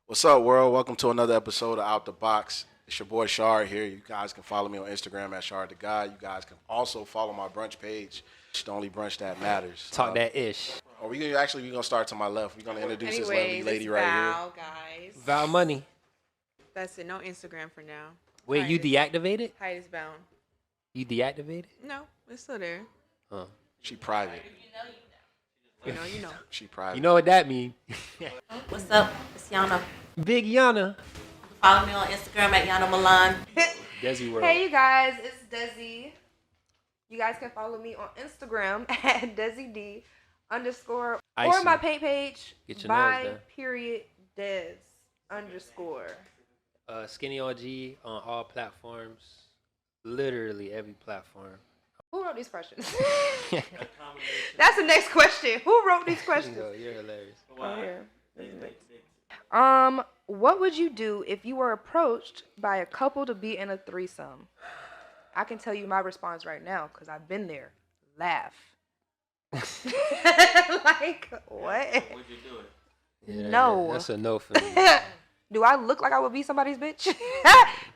What's up, world? Welcome to another episode of Out the Box. It's your boy Shard here. You guys can follow me on Instagram at Shard the Guy. You guys can also follow my brunch page. It's the only brunch that matters. Talk that ish. Are we gonna start to my left? We're gonna introduce this lovely lady right Val, guys. Val Money. That's it. No Instagram for now. Wait, you deactivated? Height is bound. You deactivated? No, it's still there. Huh. here. She private. You know. She private. You know what that mean? What's up? It's Yana. Big Yana. Follow me on Instagram at Yana Milan. Desi World. Hey, you guys, it's Desi. You guys can follow me on Instagram at DesiD_ or Icy. my paint page Get your nails by done. period Des _ Skinny OG on all platforms. Literally every platform. Who wrote these questions? That's the next question. Who wrote these questions? Yo, you're hilarious. Oh, here. What would you do if you were approached by a couple to be in a threesome? I can tell you my response right now because I've been there. Laugh. Like, what? Would you do it? Yeah, No. That's a no for me. Do I look like I would be somebody's bitch?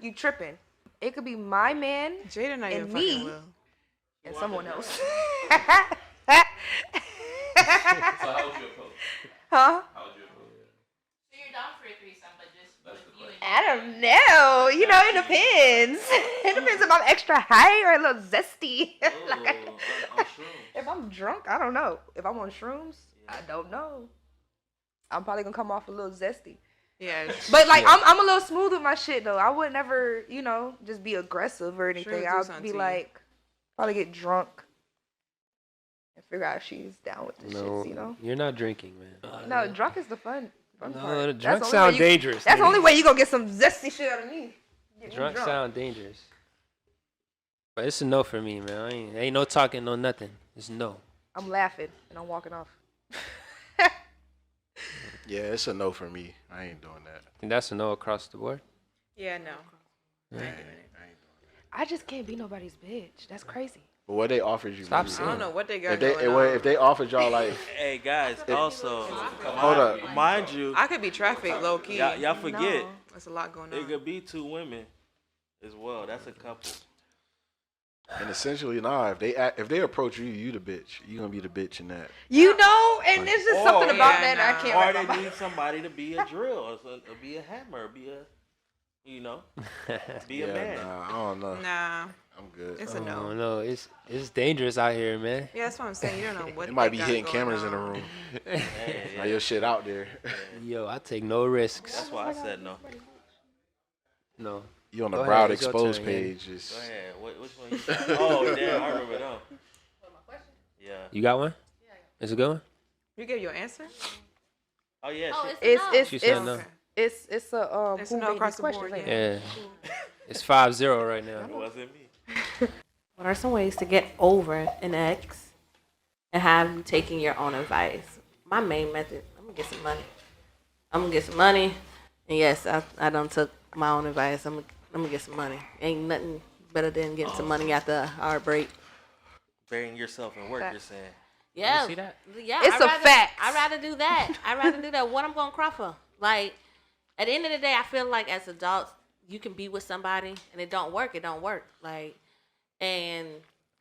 You tripping. It could be my man Jada not even And fucking me? will. and someone else. So how would you approach? Huh? How would you approach? So you're down for a threesome, but just That's the question. I don't know. You know, it depends. It depends if I'm extra high or a little zesty. Oh, on shrooms. If I'm drunk, I don't know. If I'm on shrooms, I don't know. I'm probably gonna come off a little zesty. Yeah. But like I'm a little smooth with my shit though. I would never, just be aggressive or anything. Shrooms do I'll something be to you. like probably get drunk and figure out if she's down with the No, shits, you're not drinking, man. No, drunk is the fun part. No, the That's drunk the only sound way you- dangerous. That's the nigga. only way you gonna get some zesty shit out of me. Get me Drunk sound dangerous. But it's a no for me, man. Ain't no talking, no nothing. It's no. I'm laughing and I'm walking off. Yeah, it's a no for me. I ain't doing that. And that's a no across the board. Yeah, no. I ain't doing it. I just can't be nobody's bitch. That's crazy. But what they offered you? Stop maybe- saying I don't know what they got If they going on. if they offered y'all like, Hey guys, also, hold up. mind you, I could be traffic low key. y'all forget, No. There's a lot going it on. could be two women as well. That's a couple. And essentially, nah. If they approach you, you the bitch. You gonna be the bitch in that. You know, and there's just something Oh, about yeah, that I no. can't Or wrap they my mind. need somebody to be a drill, or be a hammer, be a, be a Yeah, man. nah. I don't know. Nah, I'm good. it's a Oh no. no, it's dangerous out here, man. Yeah, that's what I'm saying. You don't know what It might they be got hitting going cameras in the on. room. Hey, Now your shit out there. Yo, I take no risks. That's why I said no. No. You on the Go Proud ahead, it's your Exposed turn, yeah. page. Go Just, ahead. Which one you said? Oh, damn, I remember them. Yeah. You got one? Is it good one? You gave your answer? Oh yeah. Oh, shit. it's She It's said no. it's a It's who a no made across these the questions, board, ain't it? Yeah. It's 5-0 right now. It wasn't me. What are some ways to get over an ex and have you taking your own advice? My main method, I'm gonna get some money. And yes, I done took my own advice. I'm gonna get some money. Ain't nothing better than getting some money after a hard break. Burying yourself in work, you're saying. Yeah, see that? Yeah, It's a fact. I'd rather do that. I'd rather do that. What I'm gonna cry for? Like, at the end of the day, I feel like as adults, you can be with somebody and it don't work. It don't work. Like, and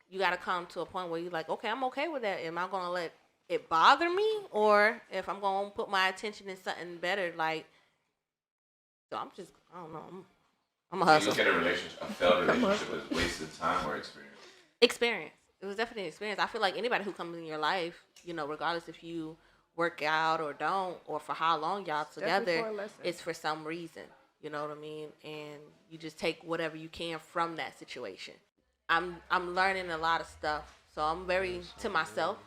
you gotta come to a point where you're like, okay, I'm okay with that. Am I gonna let it bother me, or if I'm gonna put my attention in something better? Like, so I don't know. I'm a You hustle. look at a relationship, a failed relationship as wasted time or experience. Experience. It was definitely an experience. I feel like anybody who comes in your life, regardless if you work out or don't, or for how long y'all Definitely together, for a lesson. it's for some reason. You know what I mean? And you just take whatever you can from that situation. I'm learning a lot of stuff, so I'm very to myself,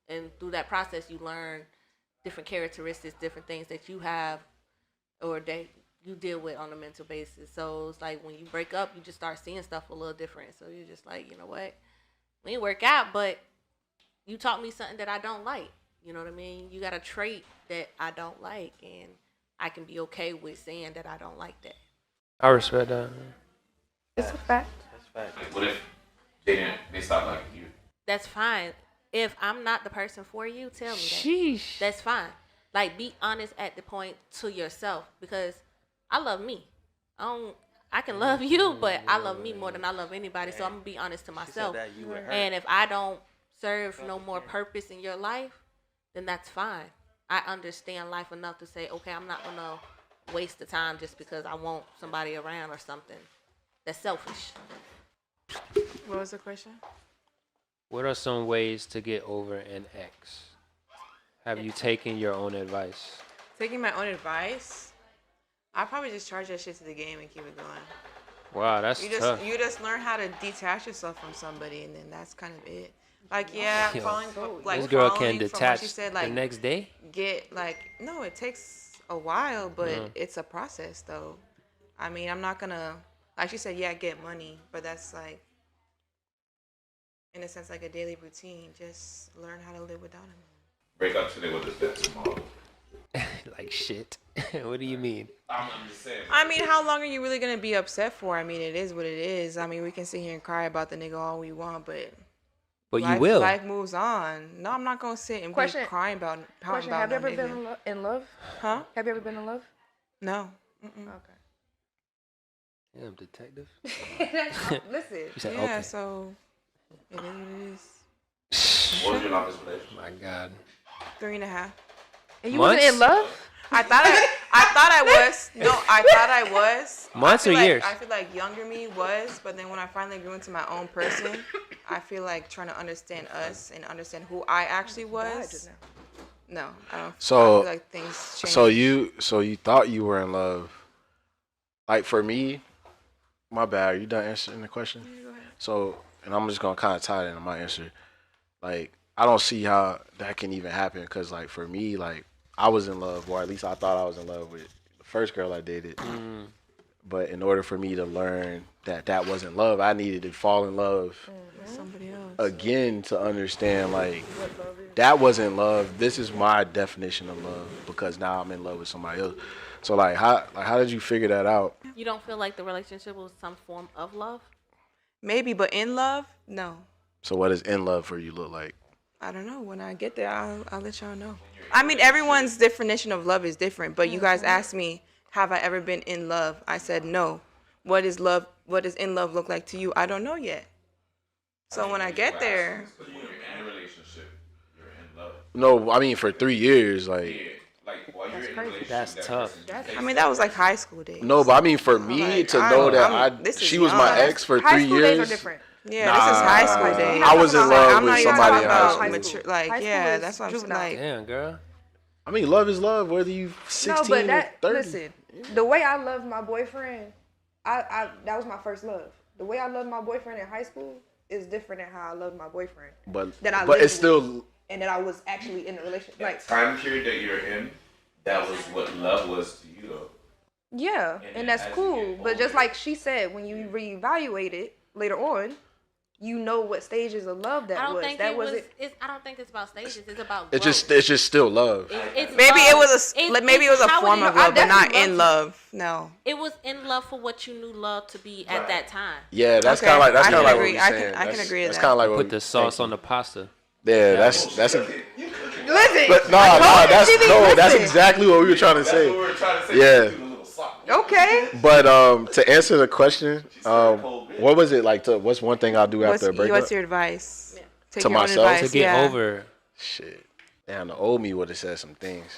and through that process, you learn different characteristics, different things that you have, or that you deal with on a mental basis. So it's like when you break up, you just start seeing stuff a little different. So you're just like, you know what? We didn't work out, but you taught me something that I don't like. You know what I mean? You got a trait that I don't like, and I can be okay with saying that I don't like that. I respect that. It's a fact. That's fact. Like, what if they stop liking you? That's fine. If I'm not the person for you, tell me that. Sheesh. That's fine. Like, be honest at the point to yourself, because I love me. I can love you, but I love me more than I love anybody. So I'm gonna be honest to myself. that you with her. And if I don't serve no more purpose in your life, then that's fine. I understand life enough to say, okay, I'm not gonna waste the time just because I want somebody around or something. That's selfish. What was the question? What are some ways to get over an ex? Have you taken your own advice? Taking my own advice, I probably just charge that shit to the game and keep it going. Wow, that's tough. You just learn how to detach yourself from somebody, and then that's kind of it. Like, yeah, Yo, following like this girl following can from what detach you said, the like next day. get like no, it takes a while, but it's a process though. I mean, I'm not gonna like she said, yeah, get money, but that's like in a sense like a daily routine. Just learn how to live without him. Break up today with a step tomorrow. Like shit. What do you mean? I'm just saying. I mean, how long are you really gonna be upset for? I mean, it is what it is. I mean, we can sit here and cry about the nigga all we want, but But life, you will. Life moves on. No, I'm not gonna sit and Question- be crying about. Question: about Have you no ever nigga. been in love? Huh? Have you ever been in love? No. Mm-mm. Okay. Damn, detective. Listen. You said Yeah. okay. So it is what it is. What was your longest relationship? My God. 3.5. And you Months? wasn't in love? I thought I was. No, I thought I was. Months I or feel like- years? I feel like younger me was, but then when I finally grew into my own person, I feel like trying to understand us and understand who I actually was. No, I don't. So- I feel like things change. So you thought you were in love. Like for me, my bad. Are you done answering the question? So, and I'm just gonna kind of tie it into my answer. Like, I don't see how that can even happen because, like, for me, like, I was in love, or at least I thought I was in love with the first girl I dated. But in order for me to learn that that wasn't love, I needed to fall in love Somebody else. again to understand, like, that wasn't love. This is my definition of love because now I'm in love with somebody else. So, like, how did you figure that out? You don't feel like the relationship was some form of love? Maybe, but in love, no. So, what does in love for you look like? I don't know. When I get there, I'll let y'all know. I mean, everyone's definition of love is different. But you guys asked me, have I ever been in love? I said no. What is love? What does in love look like to you? I don't know yet. So when I get there, So when you're in a relationship, you're in love. No, I mean for 3 years, like. Yeah. Like while you're in a relationship, That's that tough. person I mean, that was like high school days. No, but I mean for me Like, to know that this is she was my young. ex for High 3 school days are years. different. Yeah, this is high school Nah, days. I was in love I'm with not even somebody talking in high about school. mature. Like, High school yeah, is that's what I'm juvenile. like. Damn, girl. I mean, love is love, whether you 16 No, but or that 30. listen, the way I loved my boyfriend, I that was my first love. The way I loved my boyfriend in high school is different than how I loved my boyfriend. But that I but it's lived still And that I was actually in a relationship. Like, time period that you're in, that was what love was to you, though. yeah, And and that's as you cool. get But just older- like she said, when you reevaluate it later on, you know what stages of love that I don't was. think That it was. it. I don't think it's about stages. It's about. it's growth. just still love. It's Maybe love. it was maybe it was a how form it of is- love, but not definitely in loved love. No. It was in love for what you knew love to be at that time. Yeah, that's Okay, kind of like I can what agree. we're I saying. can That's- agree to That's that. kind of like what Put the sauce on the pasta. Yeah, that's Listen, but that's she be that's listening. exactly what we were trying to That's what say. we were trying to say. Yeah. Do the little sock. okay. But to answer the question, what was it like? What's one thing I'll do after a breakup? What's your advice? Take To your own myself? advice, To get yeah. over. Shit, damn, the old me would have said some things.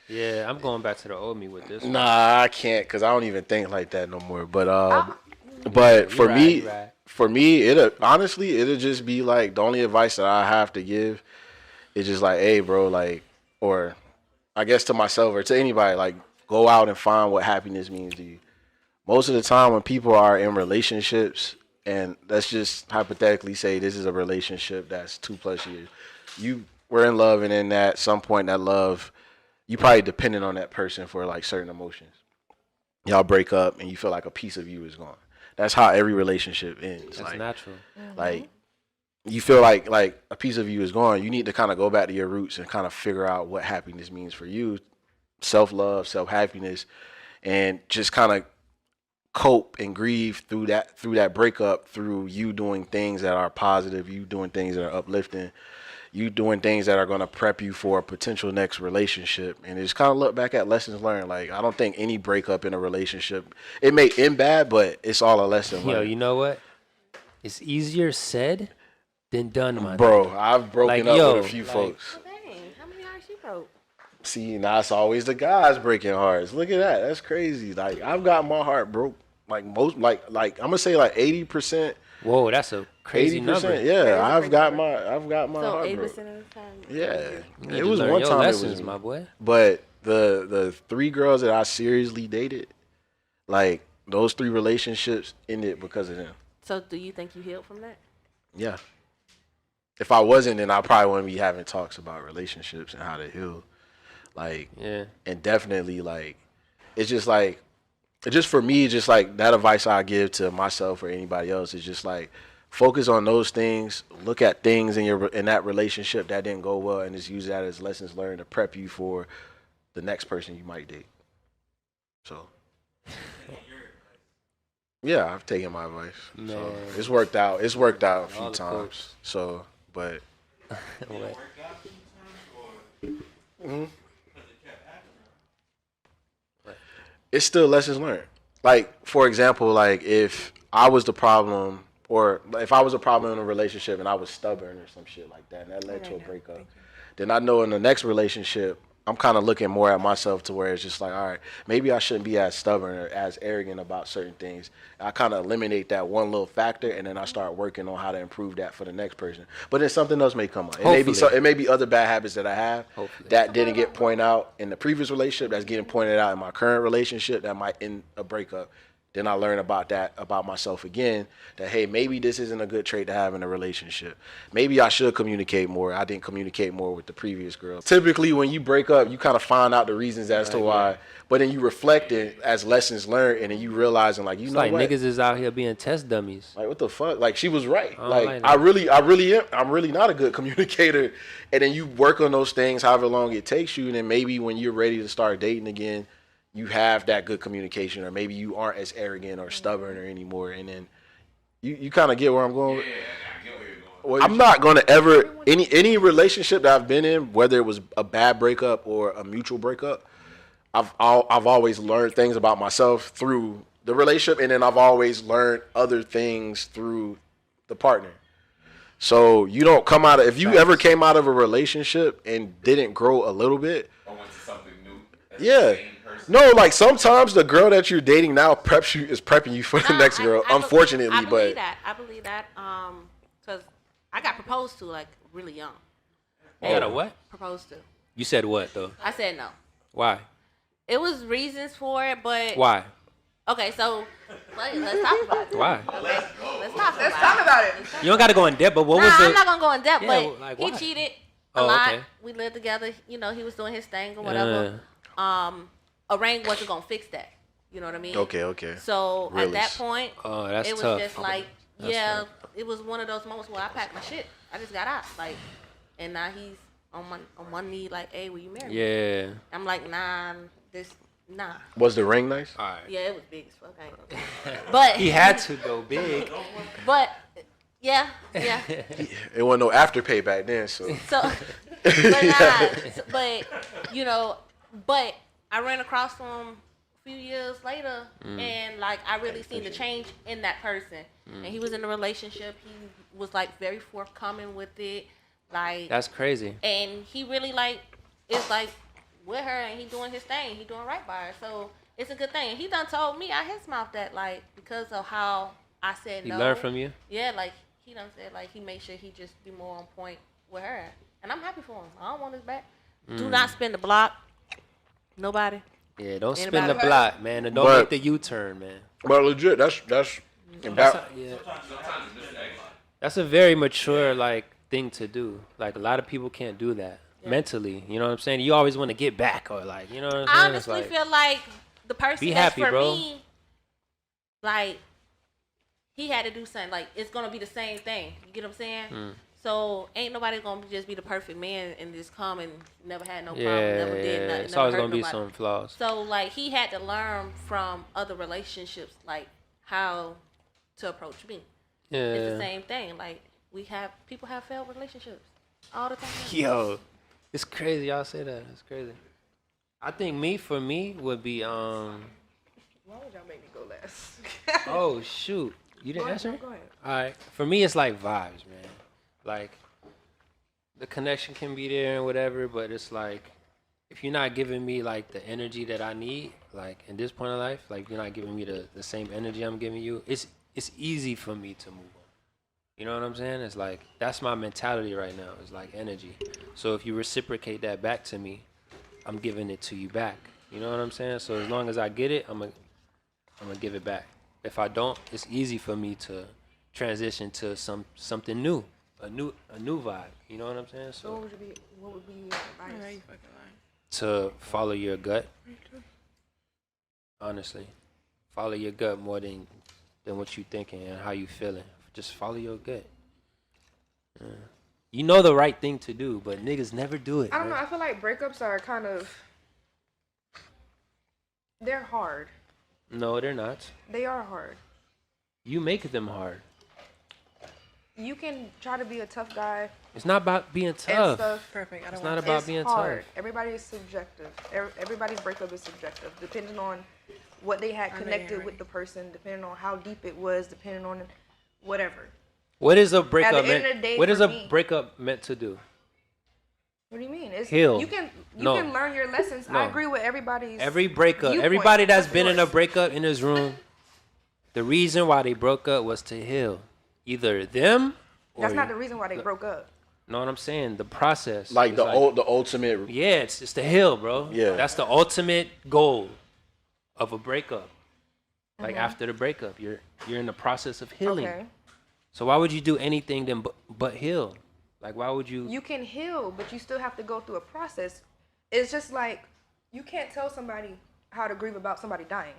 Yeah, I'm going back to the old me with this one. Nah, I can't because I don't even think like that no more. But for You me, right. for me, it'll just be like the only advice that I have to give is just like, hey, bro, like, or I guess to myself or to anybody, like, go out and find what happiness means to you. Most of the time when people are in relationships, and let's just hypothetically say this is a relationship that's 2+ years, you were in love, and in that some point that love, you probably dependent on that person for like certain emotions. Y'all break up and you feel like a piece of you is gone. That's how every relationship ends. That's natural. Like you feel like a piece of you is gone. You need to kind of go back to your roots and kind of figure out what happiness means for you, self-love, self-happiness, and just kind of cope and grieve through that breakup, through you doing things that are positive, you doing things that are uplifting. you doing things that are going to prep you for a potential next relationship. And just kind of look back at lessons learned. Like, I don't think any breakup in a relationship, it may end bad, but it's all a lesson Yo, learned. you know what? It's easier said than done, my Bro, nigga. I've broken Like, up yo, with a few like- folks. Dang, how many hearts you broke? See, now it's always the guys breaking hearts. Look at that. That's crazy. Like, I've got my heart broke. Like I'm gonna say like 80%. Whoa, that's a crazy 80%. number. Yeah, I've got my So heart 80% broke. of the time. Yeah, You need it to was learn one your time. lessons, It was me. my boy. But the 3 girls that I seriously dated, like those 3 relationships ended because of them. So do you think you healed from that? Yeah. If I wasn't, then I probably wouldn't be having talks about relationships and how to heal. Like, Yeah. and definitely like, it's just like, it's just for me, just like that advice I give to myself or anybody else is just like, focus on those things. Look at things in that relationship that didn't go well, and just use that as lessons learned to prep you for the next person you might date. So, yeah, I've taken my advice. So Man. it's worked out. It's worked out a few All the times. quotes. So, but What? it's still lessons learned. Like, for example, like if I was the problem, or if I was a problem in a relationship and I was stubborn or some shit like that, and that led to a breakup, then I know in the next relationship, I'm kind of looking more at myself to where it's just like, all right, maybe I shouldn't be as stubborn or as arrogant about certain things. I kind of eliminate that one little factor, and then I start working on how to improve that for the next person. But then something else may come up. Hopefully. It may be other bad habits that I have Hopefully. that didn't get pointed out in the previous relationship that's getting pointed out in my current relationship that might end a breakup. Then I learn about that about myself again, that hey, maybe this isn't a good trait to have in a relationship. Maybe I should communicate more. I didn't communicate more with the previous girl. Typically when you break up, you kind of find out the reasons as to why, but then you reflect it as lessons learned, and then you realizing like, you It's know like what? niggas is out here being test dummies. Like, what the fuck? Like, she was right. don't Like, like I that. really am. I'm really not a good communicator. And then you work on those things however long it takes you. And then maybe when you're ready to start dating again, you have that good communication, or maybe you aren't as arrogant or stubborn or anymore. And then you kind of get where I'm going. Yeah, I get where you're going. I'm not going to ever, any relationship that I've been in, whether it was a bad breakup or a mutual breakup, I've always learned things about myself through the relationship, and then I've always learned other things through the partner. So you don't come out of, if you ever came out of a relationship and didn't grow a little bit, I went to something new. As the yeah. same person. No, like sometimes the girl that you're dating now is prepping you for the next girl. Unfortunately, I believe but that. I believe that. Because I got proposed to like really young. You got a what? Proposed to. You said what though? I said no. Why? It was reasons for it, but Why? okay. So let's talk about it. Why? Okay, let's talk Let's about talk it. about it. You don't got to go in depth, but what Nah, was the? I'm not gonna go in depth, Yeah, but like, he why? cheated a Oh, lot. okay. We lived together. You know, he was doing his thing or whatever. A ring wasn't gonna fix that. You know what I mean? okay. So at that Realist. point, Oh, that's it was tough. just like, That's yeah, tough. it was one of those moments where I packed my shit. I just got out, like, and now he's on one knee, like, hey, will you marry me? Yeah. I'm like, nah. Was the ring nice? All right. Yeah, it was big as fuck. I ain't gonna lie. But He had to go big. but yeah. It wasn't no afterpay back then, so. So, but you know, but I ran across him a few years later, and like I really seen the change in that person. And he was in a relationship. He was like very forthcoming with it, like, That's crazy. and he really like is like with her, and he doing his thing. He doing right by her, so it's a good thing. He done told me out his mouth that like because of how I said He no. learned from you. Yeah, like he done said like he made sure he just be more on point with her, and I'm happy for him. I don't want his back. Do not spin the block. Nobody. Yeah, don't spin Anybody the heard? block, man, and don't But- make the U-turn, man. But legit, that's Yeah. That's a very mature like thing to do. Like a lot of people can't do that mentally. You know what I'm saying? You always want to get back or like, you know what I'm saying? I It's honestly like, feel like the person Be that's happy, for bro. me, like he had to do something. Like it's gonna be the same thing. You get what I'm saying? Hmm. So ain't nobody gonna just be the perfect man and just come and never had no problem, yeah, never did nothing, it's never always hurt gonna be nobody. some flaws. So like he had to learn from other relationships, like how to approach me. It's the Yeah, same thing. Like people have failed relationships. all the time. Yo, it's crazy. Y'all say that. It's crazy. I think for me would be Why would y'all make me go last? Oh shoot, you didn't answer? Go ahead. All right, for me it's like vibes, man. Like the connection can be there and whatever, but it's like if you're not giving me like the energy that I need, like in this point of life, like you're not giving me the same energy I'm giving you, it's easy for me to move on. You know what I'm saying? It's like that's my mentality right now. It's like energy. So if you reciprocate that back to me, I'm giving it to you back. You know what I'm saying? So as long as I get it, I'm gonna give it back. If I don't, it's easy for me to transition to something new, a new vibe. You know what I'm saying? So So what would be your advice? to follow your gut. Honestly, follow your gut more than what you thinking and how you feeling. Just follow your gut. Yeah. You know the right thing to do, but niggas never do it. I don't know. man. I feel like breakups are kind of, they're hard. No, they're not. They are hard. You make them hard. You can try to be a tough guy It's not about being and tough. stuff. Perfect. I It's don't not want about It's being hard. tough. Everybody is subjective. Everybody's breakup is subjective, depending on what they had I know you're connected right. with the person, depending on how deep it was, depending on whatever. What is a breakup end meant? of the day, What is for a me- breakup meant to do? What do you mean? It's, Heal. You can No. learn your lessons. No. I agree with everybody's. Every breakup, viewpoint. everybody that's What's been in a yours? breakup in this room, the reason why they broke up was to heal. Either them or That's not the reason why they broke up. know what I'm saying? The process. Like is the ultimate. Yeah, it's to heal, bro. Yeah. That's the ultimate goal of a breakup. Like Mm-hmm. after the breakup, you're in the process of healing. Okay. So why would you do anything then but heal? Like why would you? You can heal, but you still have to go through a process. It's just like you can't tell somebody how to grieve about somebody dying.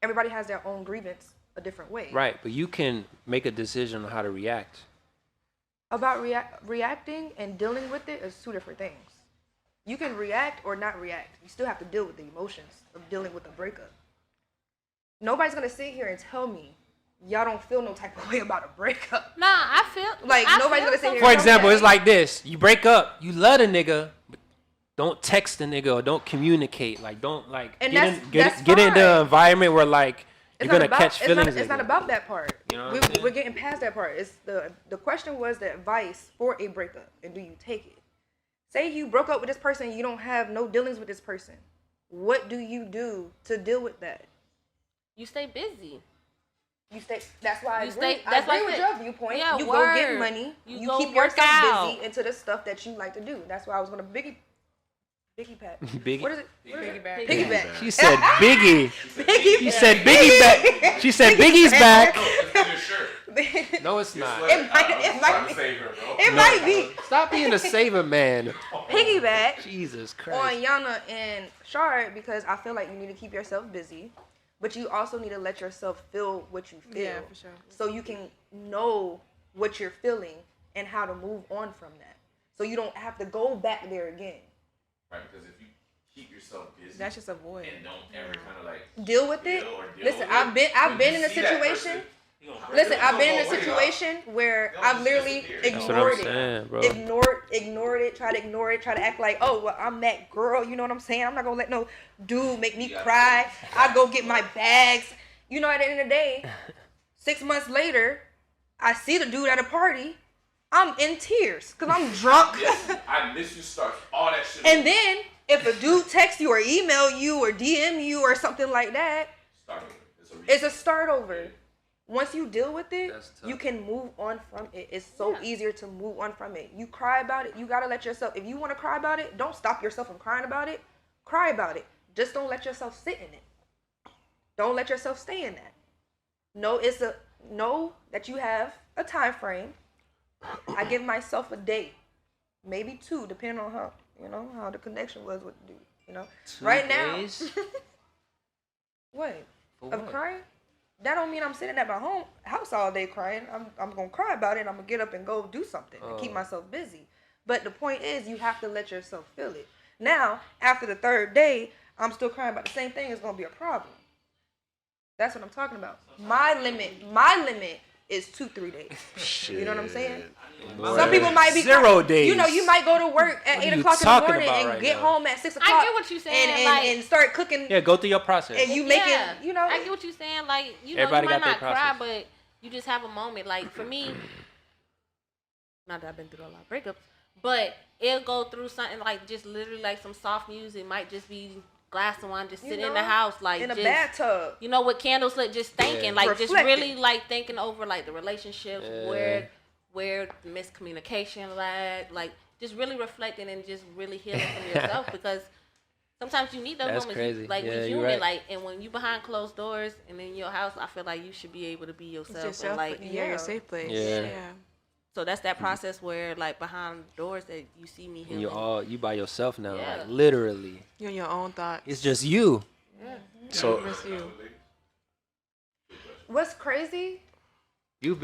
Everybody has their own grievance a different way. Right, but you can make a decision on how to react. About reacting and dealing with it is two different things. You can react or not react. You still have to deal with the emotions of dealing with a breakup. Nobody's gonna sit here and tell me y'all don't feel no type of way about a breakup. Nah, I feel Like, I nobody's feel gonna sit some- here For and example, okay. it's like this: you break up, you love the nigga, but don't text the nigga or don't communicate. Like don't like And get that's into an fine. environment where like you're gonna catch feelings. It's not again. about that part. You know what I'm saying? We're getting past that part. It's the question was the advice for a breakup, and do you take it? Say you broke up with this person, you don't have no dealings with this person. What do you do to deal with that? You stay busy. You stay. That's why I You agree. stay- that's I agree why I with said- your viewpoint. Yeah, you go get word. money. You You go keep work yourself out. busy into the stuff that you like to do. That's why I was gonna Biggie Pack. Biggie? What is it? Piggyback. Piggyback. She said Biggie. Piggy. She said Biggie back. She said Biggie's back. It's your shirt. No, it's not. It might be. Saver, bro. It might be Stop being a saver man. piggyback Jesus on Christ. Yana and Shard because I feel like you need to keep yourself busy, but you also need to let yourself feel what you feel. Yeah, for sure. So you can know what you're feeling and how to move on from that. So you don't have to go back there again. Right, because if you keep yourself busy That's just a void. and don't ever kind of like Deal with it. deal Listen, with I've it, been when in a you see that situation. person, you gonna break Listen, it. I've been in a Don't go away, situation where They'll I've just literally disappear. That's what I'm ignored saying, it. bro. Ignored it, try to ignore it, try to act like, oh, well, I'm that girl, you know what I'm saying? I'm not gonna let no dude make me cry. I go get my bags. You know, at the end of the day, 6 months later, I see the dude at a party. I'm in tears because I'm drunk. Yes, I miss you start all that shit. And then if a dude texts you or email you or DM you or something like that, start over. It's a it's a start over. Once you deal with it, That's tough. you can move on from it. It's so easier to move on from it. You cry about it, you gotta let yourself, if you wanna cry about it, don't stop yourself from crying about it. Cry about it. Just don't let yourself sit in it. Don't let yourself stay in that. Know that you have a time frame. I give myself a day, maybe 2, depending on how the connection was with the dude. 2 right now. days? What? For Of what? crying? That don't mean I'm sitting at my house all day crying. I'm gonna cry about it. And I'm gonna get up and go do something and keep Oh. myself busy. But the point is, you have to let yourself feel it. Now, after the 3rd day, I'm still crying about the same thing. It's gonna be a problem. That's what I'm talking about. My limit is 2-3 days. You know what I'm saying? Some people might be 0 days. You know, you might go to work at What are 8 you o'clock in the talking morning about and right get now? home at 6 o'clock. I get what you're saying. And, like, and start cooking. Yeah, go through your process. And you making, you know. I get what you're saying. Like, you know, Everybody you might got their not cry, process. but you just have a moment. Like, for me, not that I've been through a lot of breakups, but it'll go through something like just literally like some soft music. Might just be glass of wine, just You sitting in know, the house, like in a just, bathtub. you know, with candles lit, just thinking, Yeah. like just Reflecting. really like thinking over like the relationships, Yeah. where the miscommunication lagged, like just really reflecting and just really healing from yourself because sometimes you need those That's moments. crazy. Like Yeah, we you're human, right. like, and when you behind closed doors and in your house, I feel like you should be able to be yourself. It's And like, yeah, your safe place. Yeah. so that's that process where like behind doors that you see me And healing. you by yourself now, Yeah. like literally. You're in your own thoughts. It's just you. So It's you. What's crazy? You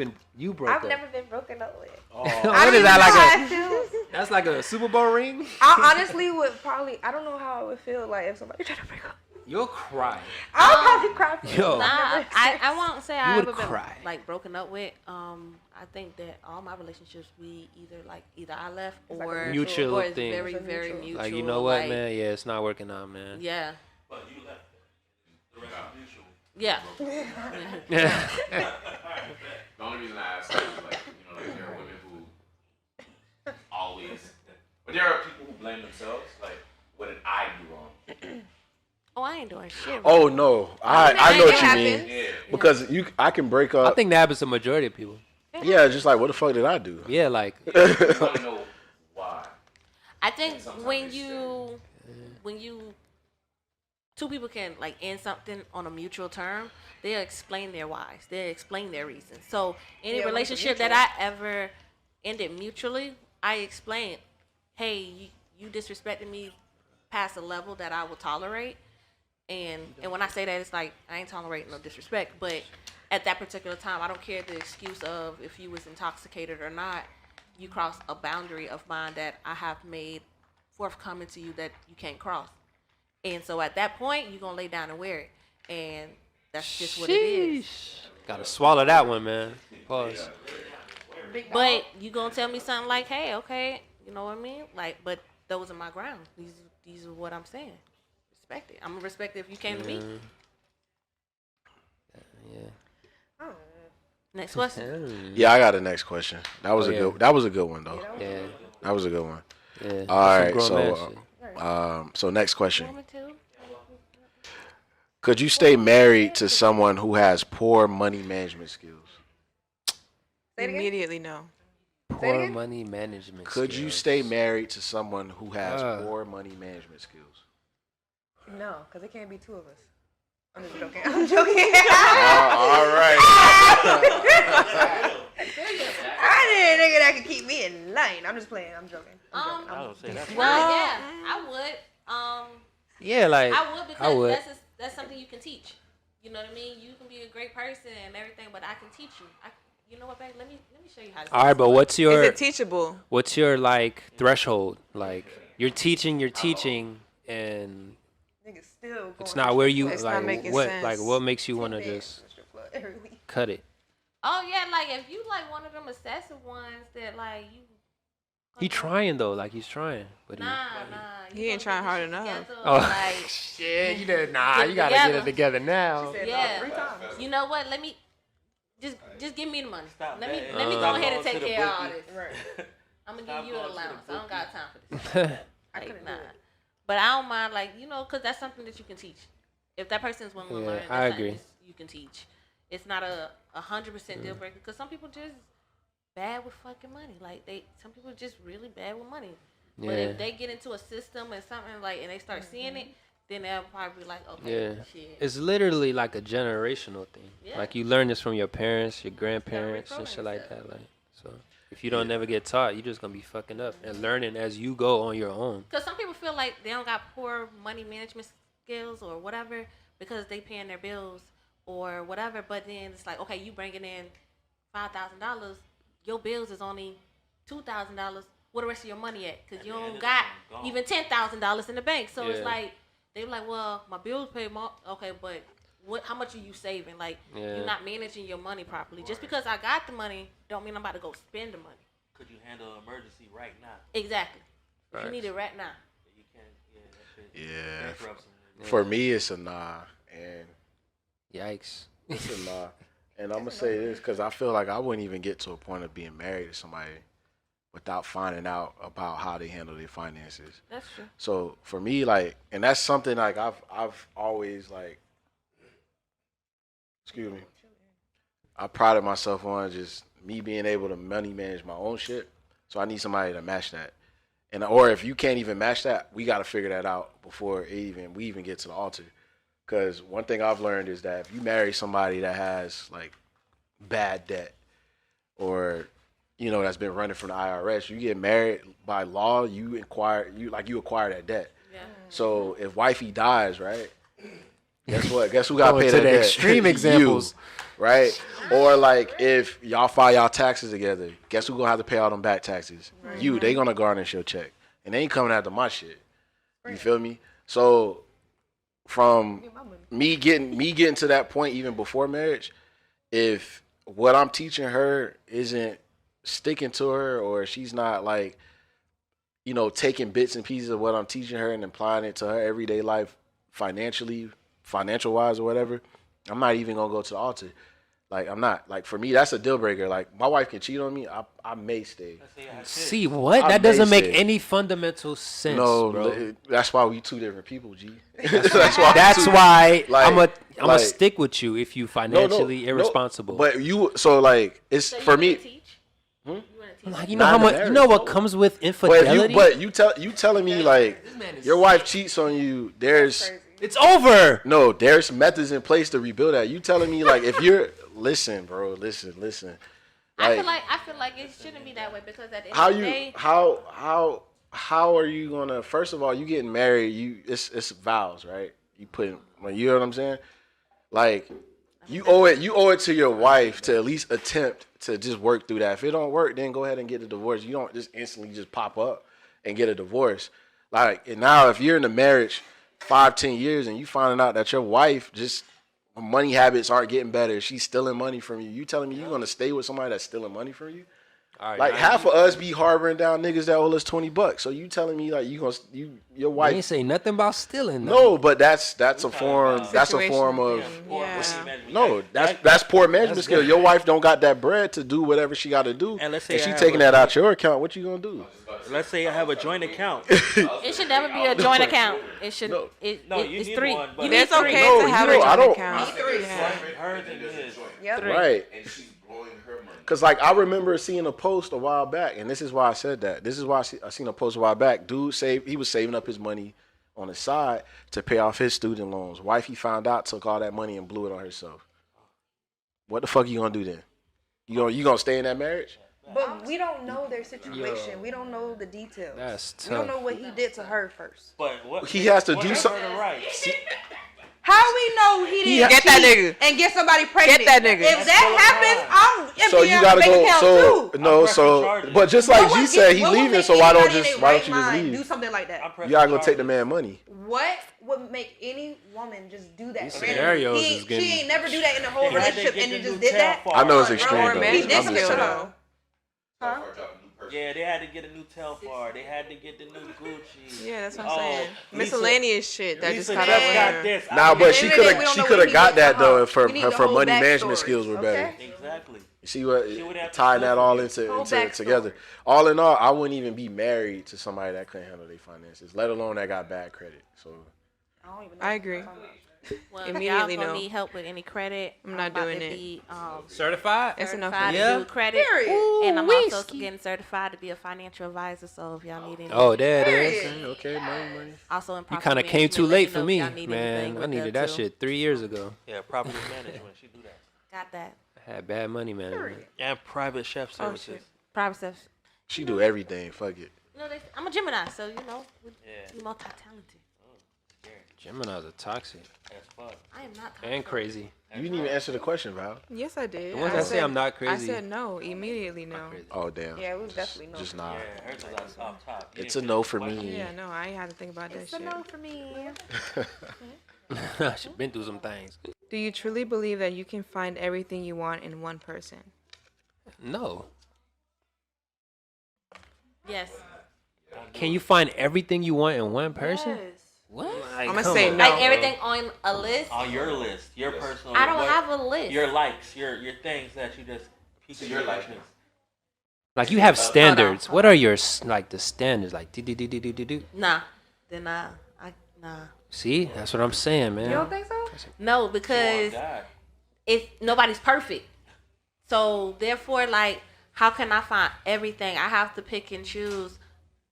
broke I've up. never been broken up with. What I don't is even that know how like it feels. That's like a Super Bowl ring. I honestly would probably. I don't know how it would feel like if somebody tried to break up. You'll cry. I would probably cry. For Yo. it. Nah, I've never I won't say I would ever been cry. like broken up with. I think that all my relationships we either I left or Mutual or it's thing. very It's a very mutual. mutual. Like, you know what, like, man? Yeah, it's not working out, man. Yeah, But you left. The rest is mutual. yeah. The only reason I ask that is like, you know, like there are women who always, but there are people who blame themselves. Like, what did I do wrong? Oh, I ain't doing shit. oh no, I know it what you mean. happens. Yeah. Because I can break I up. think that happens to the majority of people. Yeah, just like what the fuck did I do? Yeah, like You want to know why? I think Sometimes when they you two people can like end something on a mutual term, they'll explain their whys. They'll explain their reasons. So any Yeah, when it's relationship that I ever ended mutually, I explained, hey, you disrespected me past a level that I will tolerate. And when I say that, it's like I ain't tolerating no disrespect, but at that particular time, I don't care the excuse of if you was intoxicated or not. You crossed a boundary of mine that I have made forthcoming to you that you can't cross. And so at that point, you're gonna lay down and wear it, and that's just what it is. gotta swallow that one, man. Pause. But you gonna tell me something like, hey, okay, you know what I mean? Like, but those are my grounds. These are what I'm saying. Respect it. I'm gonna respect it if you came to me. Yeah. Next question. Yeah, I got the next question. That was Oh, a yeah. good. That was a good one though. Yeah. That was a good one. Yeah. All right, Some grown man so shit. so next question. Woman too? Could you stay married to someone who has poor money management skills? Say it again? Immediately no. Poor again? money management. Could you skills. stay married to someone who has Uh. poor money management skills? No, because it can't be two of us. I'm just joking. I'm joking. All right. I need a nigga that can keep me in line. I'm just playing. I'm joking. I don't say that. Well, yeah, I would. Yeah, like I would because would. that's something you can teach. You know what I mean? You can be a great person and everything, but I can teach you. You know what, babe? Let me show you how to. All right, but what's Is your it teachable? like threshold? Like you're teaching, and Niggas still going it's not where you It's not like making what sense. like what makes you want to just every week. cut it. Oh yeah, like if you like one of them excessive ones that like you. He trying though, like he's trying, but Nah. He ain't trying hard enough. Oh Like, shit, you did nah. Get You it gotta get together. it together now. yeah. 3 times. You know what? Let me just give me the money. Stop, Let me man. go Stop ahead going and take to the care of all bookie. this. Right. I'm gonna Stop give you an going to the allowance. I don't bookie. got time for this. I Like, couldn't nah. do it. But I don't mind, like, you know, because that's something that you can teach. If that person's willing to Yeah, learn, that's I something agree. You can teach. It's not a 100% deal breaker because some people just bad with fucking money. Like some people just really bad with money. But Yeah. if they get into a system and something like, and they start seeing it, then they'll probably be like, okay, Yeah, shit. it's literally like a generational thing. Yeah. Like you learn this from your parents, your grandparents, and shit like that. Like so, if you don't never get taught, you're just gonna be fucking up and learning as you go on your own. Because some people feel like they don't got poor money management skills or whatever because they paying their bills or whatever. But then it's like, okay, you bringing in $5,000, your bills is only $2,000. Where the rest of your money at? Because you don't got even $10,000 in the bank. So it's Yeah. like they were like, well, my bills paid more. Okay, but how much are you saving? Like Yeah. you're not managing your money properly. Just because I got the money, don't mean I'm about to go spend the money. could you handle an emergency right now? Exactly. If you Facts. need it right now. You can't. Yeah, that shit. Yeah. Bankrupt some- For me, it's a nah, and Yikes. it's a nah. And I'm gonna say this because I feel like I wouldn't even get to a point of being married to somebody without finding out about how they handle their finances. That's true. So for me, like, and that's something like I've always like, excuse me, I prided myself on just me being able to money manage my own shit. So I need somebody to match that. And or if you can't even match that, we got to figure that out before we even get to the altar. Because one thing I've learned is that if you marry somebody that has like bad debt or that's been running from the IRS, you get married by law, you acquire that debt. Yeah. So if wifey dies, right? Guess what? Guess who got to Going pay to that the debt? extreme examples. You, right? Or like if y'all file y'all taxes together, guess who gonna have to pay all them back taxes? You. They gonna garnish your check, and they ain't coming after my shit. You feel me? So from me getting to that point even before marriage, if what I'm teaching her isn't sticking to her, or she's not like, taking bits and pieces of what I'm teaching her and applying it to her everyday life financial wise or whatever, I'm not even gonna go to the altar. Like I'm not. Like for me, that's a deal breaker. Like my wife can cheat on me, I may stay. Let's say I had See what? I That doesn't may make say- any fundamental sense, No, bro. that's why we two different people, G. that's why. That's why Like- I'm gonna like- stick with you if you financially irresponsible. But so like it's So you for wanna me. teach? You want to teach? Like, you know Not how in the much? You marriage, know what no. comes with But infidelity? you telling me like your wife cheats on you. There's It's over. no, there's methods in place to rebuild that. You telling me like if you're listen, bro, listen. I feel like it shouldn't be that way because at the end How of the you day, how are you gonna? First of all, you getting married. It's vows, right? You put you know what I'm saying? Like you owe it to your wife to at least attempt to just work through that. If it don't work, then go ahead and get a divorce. You don't just instantly just pop up and get a divorce. Like and now if you're in a marriage 5-10 years and you finding out that your wife just money habits aren't getting better, she's stealing money from you. You telling me you're gonna stay with somebody that's stealing money from you? All right, Like now half of us be harboring down niggas that owe us $20. So you telling me like your you wife? ain't say nothing about stealing. No, but that's a form. That's a Situation, form of yeah. no. That's poor management skill. Your wife don't got that bread to do whatever she got to do, And let's say and I she have taking a- that out your account. What you gonna do? Let's say I have a joint account. it should never be a joint account. It should. No. No, It's you need three. one, but- You need It's three. okay No, to have you a know, I joint don't- account. Yeah. Hers and his. Yep. Right. And she's blowing her money. Cause like I remember seeing a post a while back, and this is why I said that. This is why I seen a post a while back. Dude he was saving up his money on the side to pay off his student loans. Wife he found out took all that money and blew it on herself. What the fuck you gonna do then? You gonna stay in that marriage? But we don't know their situation. We don't know the details. That's We don't tough. know what he did to her first. But what He has to what do gave some- her the right? How we know he didn't Get that cheat nigga. and get somebody pregnant? Get that nigga. If that happens, I'm So emptying you out gotta the bank go. account So too. no. pressing So charges. but just What like would G said, he what would leaving. make So why don't anybody in just their why right don't you just mind leave? do something like that? I'm pressing You gotta go take the charges. man money. What would make any woman just do that? These randomly? scenarios He- is getting- She ain't never do that in the whole They had to relationship, get and the he just new did that. tail I know it's far. extreme Poor though. man. He did I'm some just shit saying. though. Huh? Or drop a new person. Yeah, they had to get a new Telfar. They had to get the new Gucci. Yeah, that's what I'm Oh, saying. Lisa- Miscellaneous shit that just Lisa caught just up with got her. this. Nah, I but mean, she At the could end of the day, have we don't she know could what have he got did that to though her. if her We need the her whole money management backstory, skills were better. okay? Exactly. You see what She would have to tying go that for all it. Whole into backstory. together. All in all, I wouldn't even be married to somebody that couldn't handle their finances, let alone that got bad credit. So I don't even know I what agree. you're talking about. Well, if y'all Immediately gonna no. need help with any credit, I'm not about doing to it. Be, Certified? That's enough for certified me. to Yeah. do credit, Period. and I'm Ooh, also whiskey. getting certified to be a financial advisor. So if y'all need any, Oh, there it is. Period. okay, money. also in You property kind of came management, too let late me for know if me, y'all need anything man. I with needed them that too. shit 3 years ago. Yeah, property management. She do that. Got that. I had bad money management. Period. And private chef Oh, services. shit. Private stuff. She do everything. Fuck it. You know, I'm a Gemini, so you know, Yeah. we multi-talented. Geminis are toxic As fuck. I am not. and crazy. You didn't even answer the question, Val. Yes, I did. Once I say I'm not I crazy. said no. Immediately no. Crazy. Oh damn. Yeah, it was definitely no. Just nah. Yeah, hers is off top. You It's a didn't no finish for the question. me. Yeah, no, I ain't had to think about that It's a shit. no for me. She's been through some things. Do you truly believe that you can find everything you want in one person? No. Yes. Can you find everything you want in one person? Yes. What? I'm gonna say no. Like everything on a list. On your list, your personal. I don't what- have a list. Your likes, your things that you just. So your life. Like you have standards. What are your like the standards? Like do. Nah. Then nah. Nah. See, that's what I'm saying, man. You don't think so? No, Oh, because God. if nobody's perfect, so therefore, like, how can I find everything? I have to pick and choose.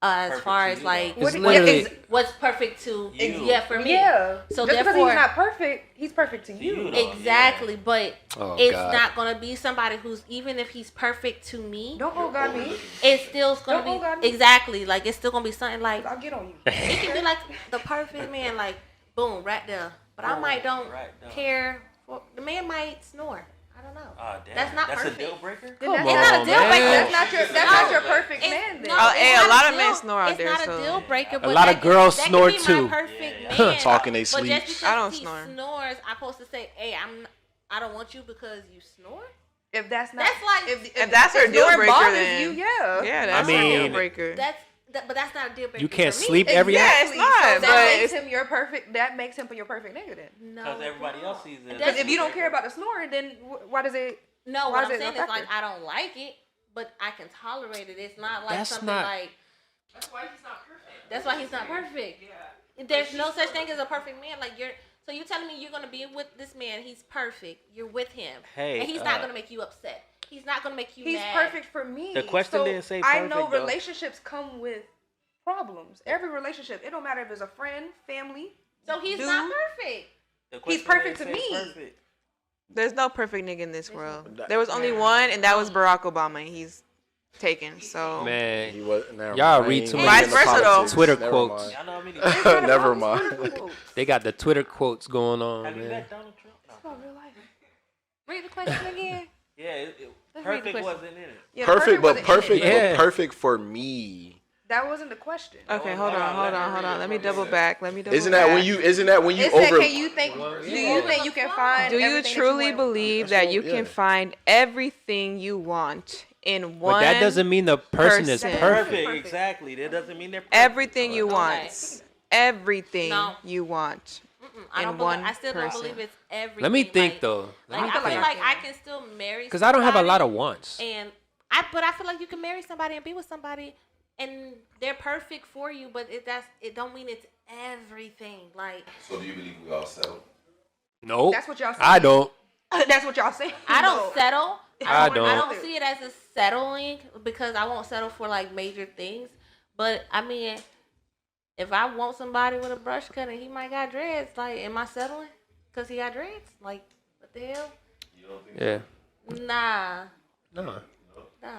As Perfect far to as you, like It's literally what's perfect to You. yeah for me. Yeah. So Just because therefore, he's not perfect, he's perfect to You you. know, exactly. But Oh, it's God. not gonna be somebody who's even if he's perfect to me, Don't oh God me. it's still gonna Don't be hold on. exactly like it's still gonna be something like I'll get on you. it can be like the perfect man, like boom right there. But I might don't right there. care. The man might snore. I don't know. Oh, damn. That's not That's perfect. a deal breaker? Come It's on, not a deal breaker. man. That's not your perfect It's- man then. no, Oh, it's hey, a not lot of deal- men snore out it's there, not so- a deal breaker. But lot of that girls that snore can be too. My perfect Yeah, man. Talking they But sleep. just because I don't he snore. snores, I'm supposed to say, "Hey, I don't want you because you snore." If that's not, That's like- If that's her deal snoring breaker, bothers then you, yeah. yeah, that's I a deal mean- breaker. But that's not a deal breaker. You can't for me. sleep every night. Yeah, it's not, So but that makes it's- him your perfect. That makes him your perfect nigga then. No, Because everybody else sees it. Because if you don't care about the snoring, then why does it? No, Why what is I'm it saying is effective? like I don't like it, but I can tolerate it. It's not like That's something not- like. That's why he's not perfect. That's why he's not perfect. Yeah. There's no such thing as a perfect man. Like so you telling me you're gonna be with this man? He's perfect. You're with him, Hey, and he's not gonna make you upset. He's not gonna make you He's mad. perfect for me. The question So didn't say I know perfect, though. relationships come with problems. Every relationship. It don't matter if it's a friend, family. So he's Dude. not perfect. The He's question perfect didn't to say me. perfect. There's no perfect nigga in this world. There was only one, and that was Barack Obama. And he's taken. So He Man, was, never Y'all mind. read Ain't too getting many into Vice versa, though. politics. Twitter Never quotes. mind. Y'all know how many. Never mind. they got the Twitter quotes going on, Have you man. met Donald Trump? No. Oh, real life. Read the question again. Yeah, Let's read the perfect question. wasn't in it. Yeah, Perfect, but wasn't in it. perfect, Yeah. but perfect for me. That wasn't the question. okay, hold on. Let me double back. Isn't that when you? Isn't that when you It said, over? can you think? Do you think you can find? Do you everything that truly want? believe That's that what- you yeah. can find everything you want in one? But that doesn't mean the person is person. perfect. Perfect, exactly. That doesn't mean they're perfect. everything you Okay. want. Everything No. you want. I in don't one believe, I still don't person. believe it's everything. Let me think like, though. Let Like me I feel think. like I can still marry. Because I don't have a lot of somebody, wants. And but I feel like you can marry somebody and be with somebody, and they're perfect for you. But it don't mean it's everything. Like So do you believe we all settle? Nope. That's what y'all say. I don't. That's what y'all say. I don't settle. I I don't. don't see it as a settling because I won't settle for like major things. But I mean, if I want somebody with a brush cut and he might got dreads, like, am I settling? Cause he got dreads? Like, what the hell? Yeah. Nah. No. Nah.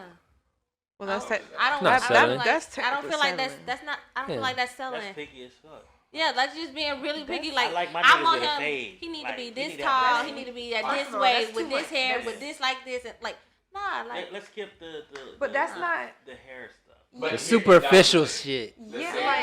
Well, that's I don't. Not I settling. don't like, That's I don't technically feel like that's settling. not. I don't Yeah. feel like that's selling. That's picky as fuck. Yeah, like just being really picky. Like, I like my I niggas want with a him. fade. He need Like, to be he this need to tall. have- He need to be at I this don't know, way that's with too this much. hair, That's- with this like this, and like nah, like Let's skip the But that's not. the hair stuff. But The here- superficial shit. Yeah, say- like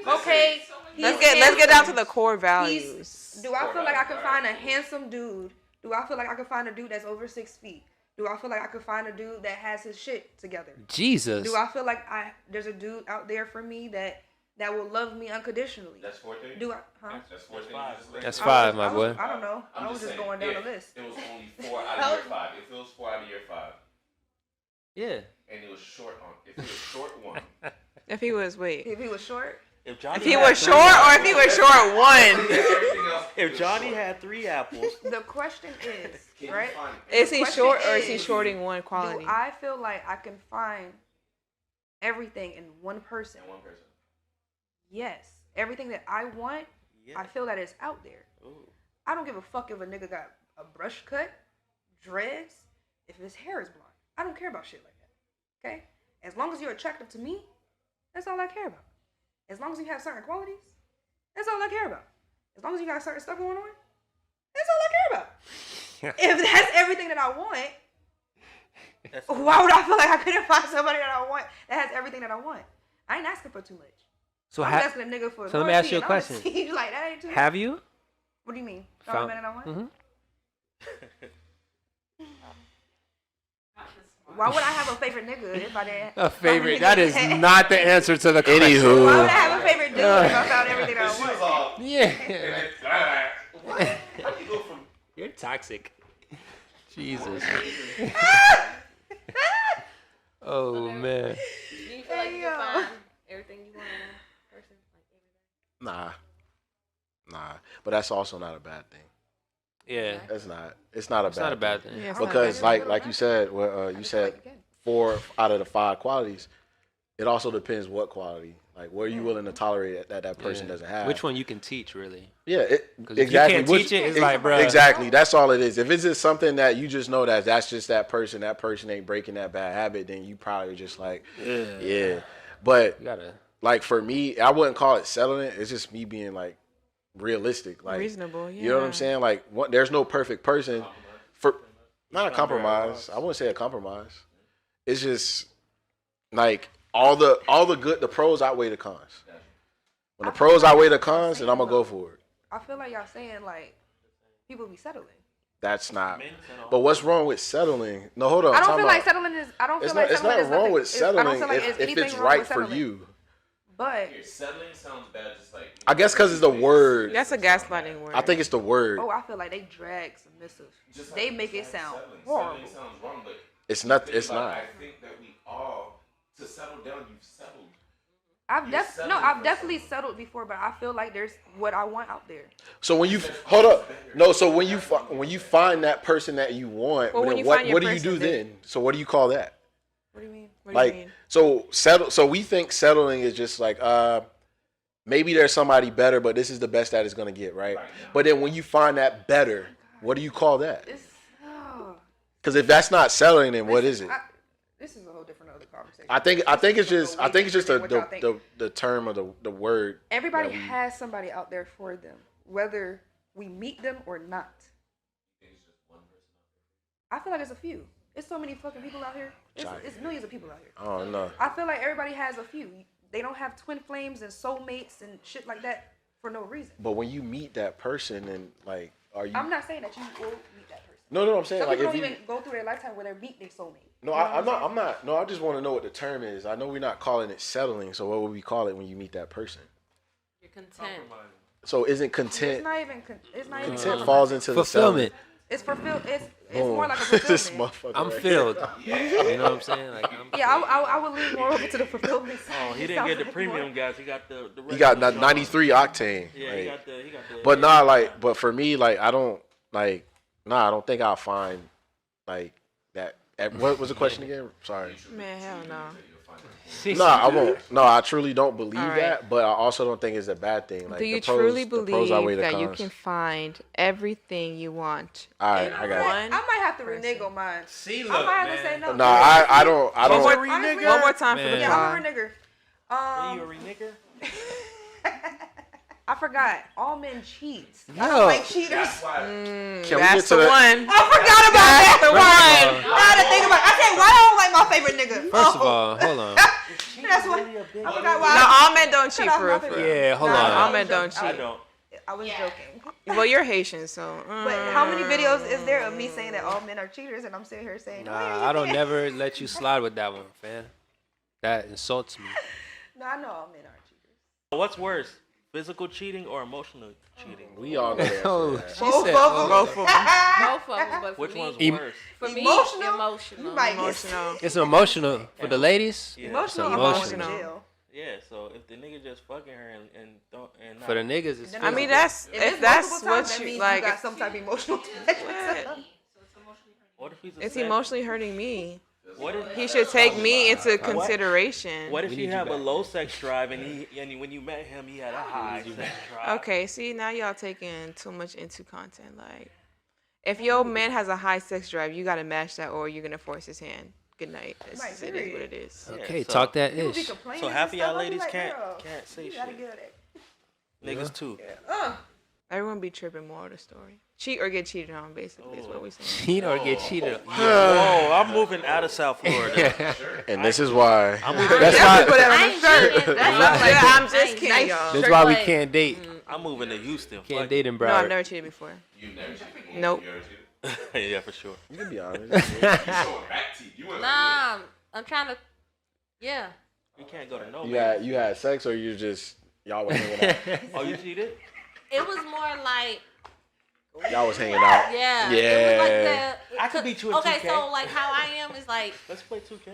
yeah. okay. let's get down to the core values. Do I feel like I can find a handsome dude? Do I feel like I can find a dude that's over 6 feet? Do I feel like I can find a dude that has his shit together? Jesus. Do I feel like there's a dude out there for me that will love me unconditionally? That's 14. Do I? Huh? That's 14. five. That's I five, was- my I was- boy. I don't know. I was just going down the list. It was only 4 out of year 5. If it was 4 out of year 5, Yeah. and it was short on. If it was short one, If he was If he was short, If Johnny if he had was three short or apples- if he was short one. everything else. it if was Johnny short. had 3 apples, the question is, Can you right? find Is he question short or is he is, shorting one quality? Do I feel like I can find everything in one person? in one person? Yes. Everything that I want, I feel that it's out there. Ooh. I don't give a fuck if a nigga got a brush cut, dreads, if his hair is blonde. I don't care about shit like that. Okay? As long as you're attractive to me, that's all I care about. As long as you have certain qualities, that's all I care about. As long as you got certain stuff going on, that's all I care about. If that's everything that I want, That's why would I feel like I couldn't find somebody that I want that has everything that I want? I ain't asking for too much. So I'm ha- asking a nigga for so let me ask you a loyalty, and I'ma question. see you like that ain't too much. have you? What do you mean? Found the Found- man that I want? Mhm. Why would I have a favorite nigga if I didn't? A favorite. That is not the answer to the question. Why would Anywho, I have a favorite dude if I found everything I She was want? all. Yeah. What? How do you go from? You're toxic. Jesus. Oh man. Do you feel like you can find everything you want in a person? Like, nah. But that's also not a bad thing. Yeah. That's not. It's not a It's bad. not a bad thing. thing. Yeah, it's not Because bad. like you said, you said 4 out of the 5 qualities. It also depends what quality. Like, what are you willing to tolerate that person Yeah. doesn't have? Which one you can teach, really? Yeah, 'Cause if you exactly. can't teach it, it's like, bruh. Exactly. That's all it is. If it's just something that you just know that's just that person ain't breaking that bad habit, then you probably just like, yeah. But You gotta. like for me, I wouldn't call it settling. It's just me being like realistic, like Reasonable, You know what I'm yeah. saying? Like, there's no perfect person. For not a compromise. I wouldn't say a compromise. It's just like all the good, the pros outweigh the cons. When the pros outweigh the cons, then I'm gonna go for it. I feel like y'all saying like people be settling. That's not. But what's wrong with settling? No, hold on. I don't time feel out. like settling is. I don't It's feel like not. It's settling not is wrong nothing. with I don't settling feel like if anything it's wrong right with for settling. you. But Settling sounds bad, just like. I guess because it's the word. That's a gaslighting word. I think it's the word. oh, I feel like they drag submissive. Just They like- make it just like sound settling. horrible. Settling sounds wrong, but It's not. think It's about it, not. I think that we all, to settle down, you've settled. I've You're settling I've for definitely something. settled before, but I feel like there's what I want out there. So when you hold up, no. So when you find that person that you want, Well, when then you what find your do you do person, then? So what do you call that? What do you mean? What do you Like mean? so settle. So we think settling is just like maybe there's somebody better, but this is the best that it's gonna get, right? But then when you find that better, what do you call that? It's Because if that's not settling, then what is it? this is a whole different other conversation. I think it's just What y'all think. the term of the word. Everybody that we- has somebody out there for them, whether we meet them or not. I feel like there's a few. It's so many fucking people out here. It's millions of people out here. I don't know. I feel like everybody has a few. They don't have twin flames and soulmates and shit like that for no reason. But when you meet that person, and like, are you? I'm not saying that you will meet that person. No. I'm saying Some like people if don't you. even go through their lifetime where they meet their soulmate. No, I'm not. No, I just want to know what the term is. I know we're not calling it settling. So what would we call it when you meet that person? you're content. So isn't It's content? not even. It's not even. Content falls into the Fulfillment. It's fulfilled. It's Boom. more like a This fulfillment. motherfucker. I'm right filled. You know what I'm saying? Like I'm. Yeah, I would lean more over to the fulfillment side. Oh, he It didn't sounds get the like premium more- guys. He got the. He got regular John. 93 octane. Yeah, like, he got the. but nah, like, but for me, like, I don't like. Nah, I don't think I'll find like that. What was the question again? Sorry. Man, hell no. No, I won't. No, I truly don't believe All right. that, but I also don't think it's a bad thing. Like, Do you the pros, truly the pros outweigh believe the that you cons. can find everything you want? All right, I got One it. I might have to person. renege on mine. See, I look, might have man. to say no. No, I don't. One more, Honestly, one more time for Man. the Yeah, I'm a pod. renegger. Are you a renegger? I forgot. All men cheat. I No. don't like cheaters. That's why. Can we That's get to the that? one. I forgot about that. That's the one. I had to think about it. I said, why I don't like my favorite nigga? First of all, hold on. That's what. I forgot why. No, all men don't cheat Cut off for real. my For favorite. real. Yeah, hold No, on. all men don't I cheat. don't. I was joking. Well, you're Haitian, so. But how many videos is there of me saying that all men are cheaters, and I'm sitting here saying, no, Nah, I don't never let you slide with that one, fam. That insults me. No, I know all men aren't cheaters. What's worse, physical cheating or emotional cheating? We all know that. Oh, shit. she Both said, of them. Both of them. Both of them, but for Which me, one's Em- worse? for me, Emotional? emotional. You might get Emotional. it's emotional for the ladies. Yeah. emotional. emotional. I'm in jail. Yeah, so if the nigga just fucking her and don't and not, For the niggas, it's I mean, physical. that's If if it's that's multiple times, what that you means like. you got some type of emotional connection. what if he's a It's sex- emotionally hurting me. What if He should take me into consideration. what if We he need you have a back. low sex drive and when you met him he had a high sex drive? Okay, see now y'all taking too much into content. Like, if your man has a high sex drive, you gotta match that, or you're gonna force his hand. Good night. Right, It is what it is. Yeah, Okay, so- talk that People be ish. complaining So and half of y'all stuff. I be ladies like, can't girl, say you gotta shit. get it. Niggas too. Everyone be tripping more of the story. Cheat or get cheated on, basically, is what we saying. Cheat or get cheated. Whoa, I'm moving out of South Florida. And this is why. I'm moving, That's why. I ain't cheating. I'm just kidding, y'all. That's why we can't date. I'm moving to Houston. Can't Fuck date in No, I've Broward. never cheated before. You never cheated. Nope. You ever cheated? Yeah, for sure. You can be honest. You showing back teeth. You want Nah, I'm trying to. Yeah. You can't go to no. You had sex or you just y'all was hanging out? Oh, you cheated? It was more like. Y'all was hanging out. Yeah. Yeah. It was like I could beat you in Okay, 2K. so like how I am is like Let's play 2K.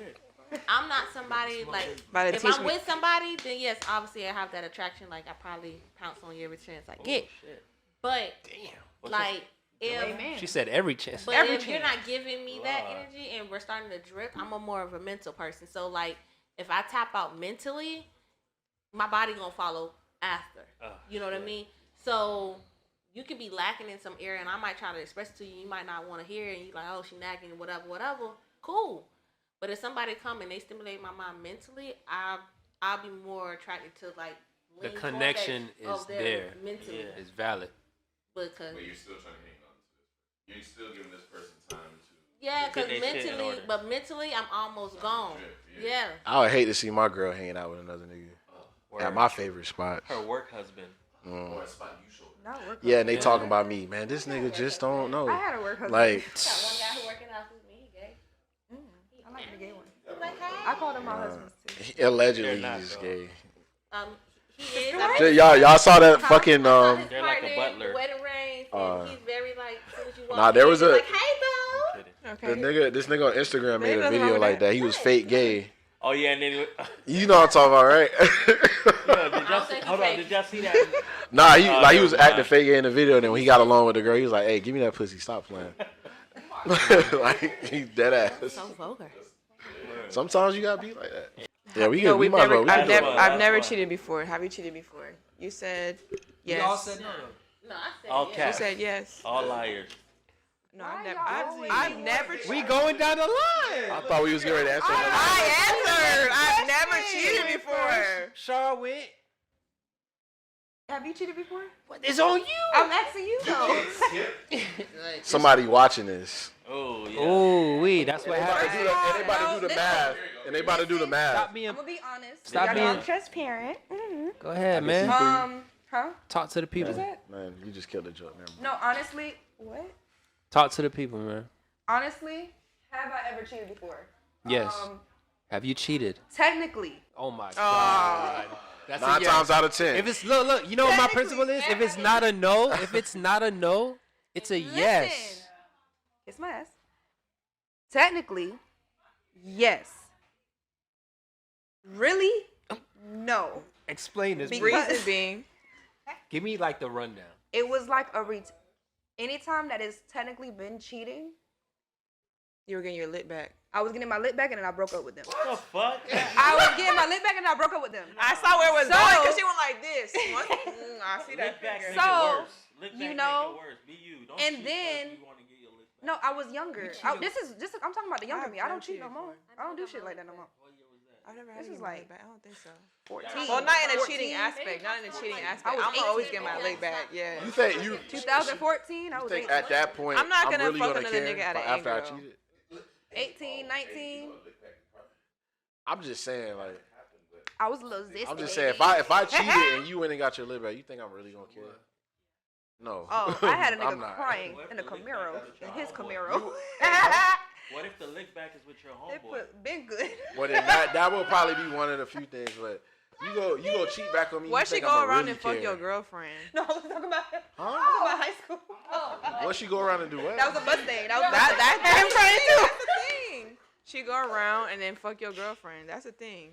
I'm not somebody like By the if teach I'm me. with somebody, then yes, obviously I have that attraction. Like I probably pounce on you every chance I get. Shit. But Damn. like if Amen. She said every chance. but Every if you're chance. not giving me that energy and we're starting to drip, I'm a more of a mental person. So like if I tap out mentally, my body gonna follow after. You know what I mean? So you could be lacking in some area, and I might try to express it to you. You might not want to hear it, and you like, oh, she nagging, whatever. Cool. But if somebody come and they stimulate my mind mentally, I'll be more attracted to like The lean toward connection that is of their there. mentally. Yeah. It's valid. Because But you're still trying to hang on to this. You're still giving this person time to. yeah, because Get their shit in order. mentally, I'm almost gone. Yeah. I would hate to see my girl hanging out with another nigga at my favorite spot. Her work husband. Or a spot you showed. Not work. Yeah, and they talking about me, man. This nigga just don't know. I had a work husband. Like, Got one guy who working out with me. He gay. I like the gay one. He's like, hey. I called him my husband too. allegedly They're not, he's though. gay. He is. Shit, y'all saw that fucking They're like a butler. Wedding rings. And he's very like. As soon as you walk Nah, there in, was he's a- like, hey, bro. Okay. this nigga on Instagram made a Ain't nothing video wrong like with that. He was fake gay. Oh yeah, and then You know what I'm talking about, right? yeah, did y'all don't see, think hold he on, fake. did y'all see that? Nah, he Oh, like he was never mind. acting fake gay in the video. And then when he got along with the girl, he was like, "Hey, give me that pussy. Stop playing." Like he's dead ass. So vulgar. Sometimes you gotta be like that. Yeah, we No, we we've might as never. well. I've We never. fun. I've That's never fun. cheated before. Have you cheated before? You said yes. You all said no. No, I said All yeah. You caps. said yes. All liars. No, I've never. y'all I've, always I've being never. worried? We going down the line. I thought we was getting ready to answer another. I answered. I've never cheated before. Shaw went. Have you cheated before? What is on you? I'm asking you though. Somebody watching this. Oh yeah. Oh, that's what And happened. they about to do the math. And they about to do the math. Stop being. I'm gonna be honest. Stop Y'all being- know I'm transparent. Go ahead, man. Huh? Talk to the people. Man, you just killed the joke. Never mind. No, honestly, what? Talk to the people, man. Honestly, have I ever cheated before? Yes. Have you cheated? Technically. Oh my god. That's a 9 yes. times out of 10. If it's look, you know what my principle is? If it's not a no, it's a yes. Listen. Kiss my ass. Technically, yes. Really? No. Explain this. Because- Reason being, Give me like the rundown. It was like anytime that has technically been cheating, you were getting your lit back. I was getting my lip back and then I broke up with them. What the fuck? I was getting my lip back and I broke up with them. I saw where it was So- going because she went like this. I see that Lick back finger. make So, it worse. Lick back you make know, it worse. Be you. Don't and cheat then- because you wanna get your lick back. No, I was younger. I'm talking about the younger me. I don't cheat no more. I don't do shit like that no more. I've never had This to is get my like lit back. I don't think so. 14. Well, not in a 14. cheating aspect. Not in a cheating aspect. I was I'm always 18. get my lit back. Yeah. You think you 2014, I was think 18. at that point I'm not gonna really fuck gonna another care nigga out of after I anger, though. cheated? 18, 19. I'm just saying, like, I was a little zesty. I'm just saying, if I cheated and you went and got your lip back, you think I'm really gonna care? No. Oh, I had a I'm nigga not. crying in a Camaro, in his Camaro. What if the lick back is with your They homeboy? put been good. Well, then that will probably be one of the few things. But you go cheat back on me. Why you she think go I'ma around really and fuck care. your girlfriend? No, I was talking about Huh? high school. What she go around and do what? That was a Mustang. That was That's the thing. She go around and then fuck your girlfriend. That's the thing.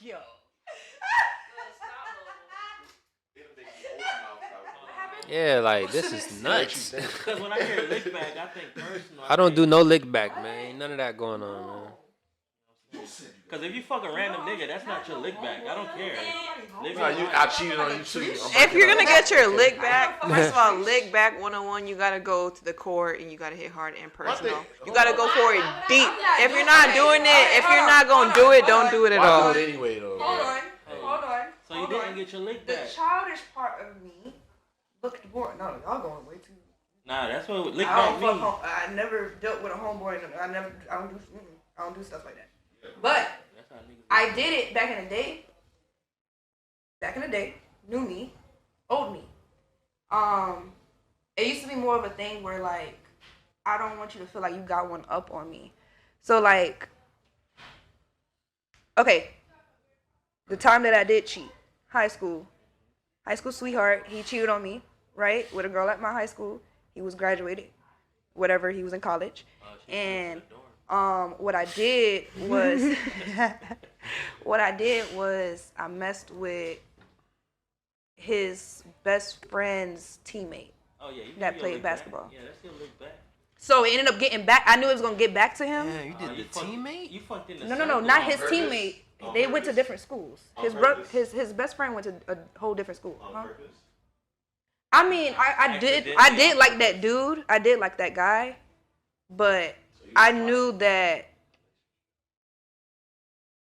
Yo. Yeah, like this is nuts. Because when I hear lick back, I think personal. I don't do no lick back, man. Ain't none of that going on, man. Because if you fuck a random nigga, that's not your lick back. I don't care. Lick Nah, back. I cheated on you too. If you're gonna get your lick back, first of all, lick back 101, you gotta go to the core and you gotta hit hard and personal. You gotta go for it deep. If you're not doing it, if you're not gonna do it, don't do it at Why all. do it anyway though? Hold on. So you didn't get your lick The back. childish part of me looked more. No, y'all going way too. Nah, that's what lick I back don't means. fuck. I never dealt with a homeboy. I don't do stuff like that. But That's how niggas. I did it back in the day. Back in the day, new me, old me. it used to be more of a thing where like I don't want you to feel like you got one up on me. So like, okay, the time that I did cheat, high school sweetheart, he cheated on me, right, with a girl at my high school. He was graduated, whatever, he was in college, and what I did was I messed with his best friend's teammate. Oh yeah, you that can played look back. basketball. Yeah, that's still look back. So it ended up getting back. I knew it was gonna get back to him. Yeah, you did the teammate. You fucked in the No, circle. not On his purpose? teammate. On They went to purpose? different schools. On His purpose? his best friend went to a whole different school. On Huh? purpose? I mean, I did like that dude. I did like that guy, but I knew that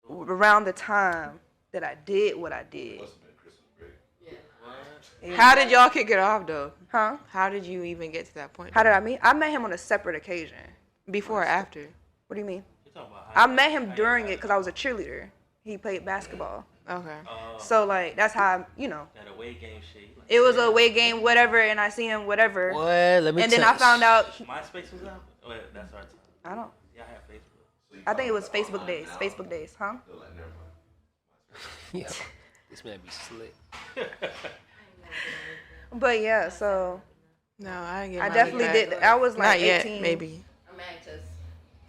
around the time that I did what I did. Must have been Christmas break. How did y'all kick it off though? Huh? How did you even get to that point? How did I meet? I met him on a separate occasion. Before or after? What do you mean? You talking about how I met him during it because I was a cheerleader. He played basketball. Okay. So like that's how that away game shit. Like, it was a away game, whatever, and I see him, whatever. What? Let me. And then I found out. MySpace was out. Oh, yeah, that's our time. I don't. Y'all have Facebook. So you I think it was found Facebook online days. now. Facebook days, huh? They're like, never mind. Yo, this man be slick. But yeah, so No, I didn't get I my definitely lick back. did. I was like Not yet, 18. maybe. I'm mad because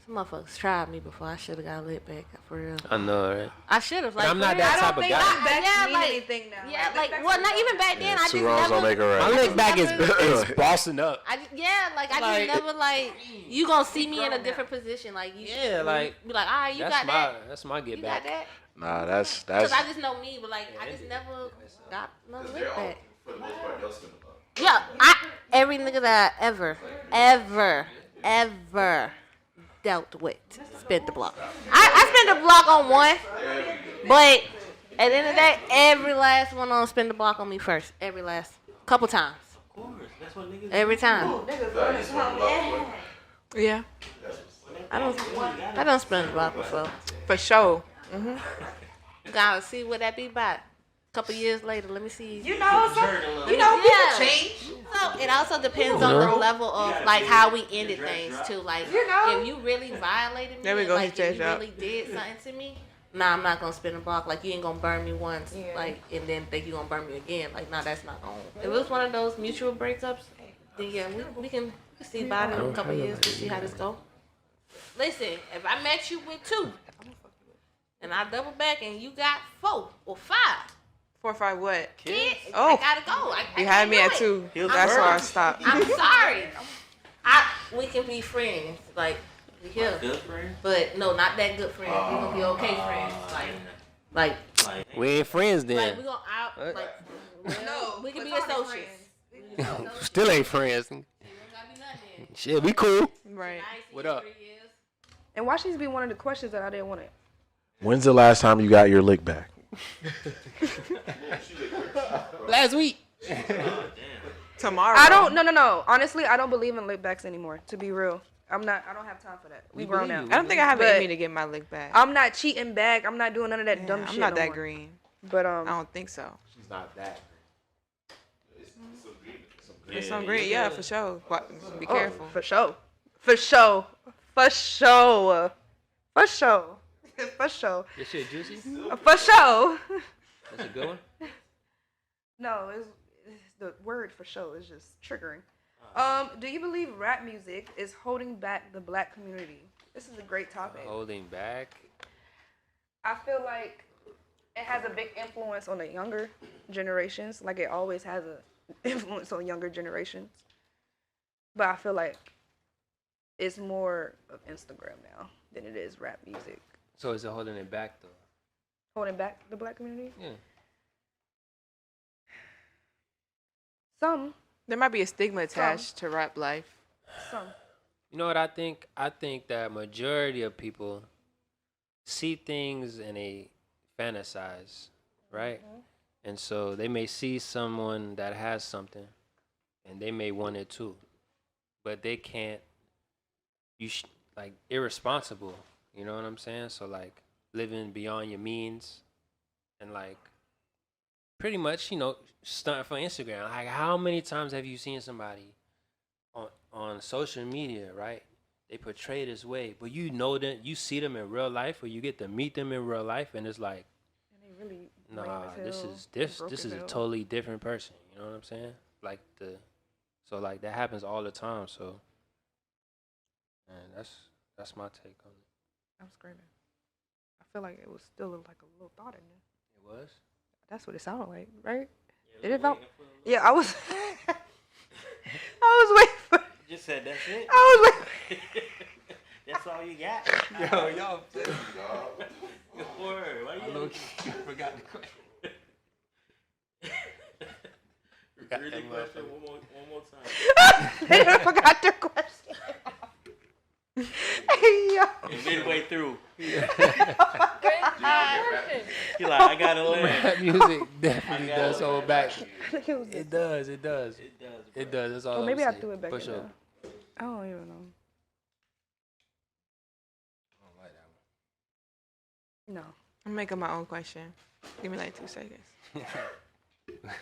some motherfuckers tried me before. I should have got lit back for real. I know, right? I should have. Like, I'm not for real. that I type don't of think guy. look backs Yeah, mean like- anything now. Yeah, look like backs well, mean not even back then. I Two just wrongs never. don't make a My right. look back is never- bossing up. I just Like- never like you gonna see me in a different position. Like you, Yeah, like, be like, all right, you got that. That's my get You back. got that. Nah, that's Because I just know me, but like I just never got no Because lick they're all, back. for the most part, they'll spend a lot. Yeah, every nigga that I ever dealt with spent the block. I spent the block on one, but at the end of the day, every last one on spend the block on me first. Every last couple times. Of course, that's what niggas. Every time. Yeah, I don't spend the block before. for sure. Gotta see what that be about. Couple years later, let me see. You know, people Yeah. change. So it also depends on the level of like how we ended things too. Like if you really violated me, There we and, go, like he if you changed up. really did something to me, nah, I'm not gonna spin a block. Like you ain't gonna burn me once, like and then think you gonna burn me again. Like nah, that's not gonna. If it was one of those mutual breakups, then yeah, we can see about it in a couple years to see how this go. Listen, if I met you with 2, and I double back and you got 4 or 5. 4 or 5 what? Kids, Oh. I gotta go. I You can't had me do at it. 2. He was That's why I burning. stopped. I'm sorry. We can be friends, like we here, Good friend. but no, not that good friends. We gonna be okay friends, like Like, We ain't friends we then. gonna out, What? like No, we can be platonic associates. Still ain't friends. We don't gotta be nothing. Shit, we cool. Right. I ain't seen What you up? 3 years. And watch these be one of the questions that I didn't want to. When's the last time you got your lick back? Last week. Tomorrow. I don't. No. Honestly, I don't believe in lick backs anymore. To be real, I don't have time for that. We grown now. believe you. I don't think I have it But- in me to get my lick back. I'm not cheating back. I'm not doing none of that dumb I'm shit. not no that more. green. But I don't think so. She's not that. There's some green. Yeah, for sure. Be oh, careful. for sure, for sure, for sure, for sure, for sure, This shit juicy? for sure. That's a good one. No, it's the word for sure is just triggering. Do you believe rap music is holding back the black community? This is a great topic. Holding back. I feel like it has a big influence on the younger generations, like it always has a influence on younger generations. But I feel like it's more of Instagram now than it is rap music. So is it holding it back though? Holding back the black community? Yeah. Some. There might be a stigma attached to rap life. Some. You know what I think? I think that majority of people see things and they fantasize, right? And so they may see someone that has something and they may want it too. But they can't like irresponsible, you know what I'm saying? So like living beyond your means and like pretty much, stunting for Instagram. Like how many times have you seen somebody on social media, right? They portray this way, but you know them, you see them in real life, or you get to meet them in real life, and it's like, And they really nah, lame as this hell, is this broke this as is a hell. totally different person. You know what I'm saying? Like so like that happens all the time. So, man, that's my take on it. I'm screaming. I feel like it was still like a little thought in there. It was. That's what it sounded like, right? Did it felt? Yeah, I was. I was waiting for. You just said that's it. I was waiting. That's all you got. Yo, y'all. Good word. Why you forgot the question. read the question one more time? I forgot the question. Yo. And midway through, he like, Question. I gotta land. Rap music definitely I does got hold back. It was It does. It does. It does. That's all. Or maybe I'm I saying. threw it back For in sure. there. I don't even know. I don't like that No. I'm making my own question. Give me like 2 seconds.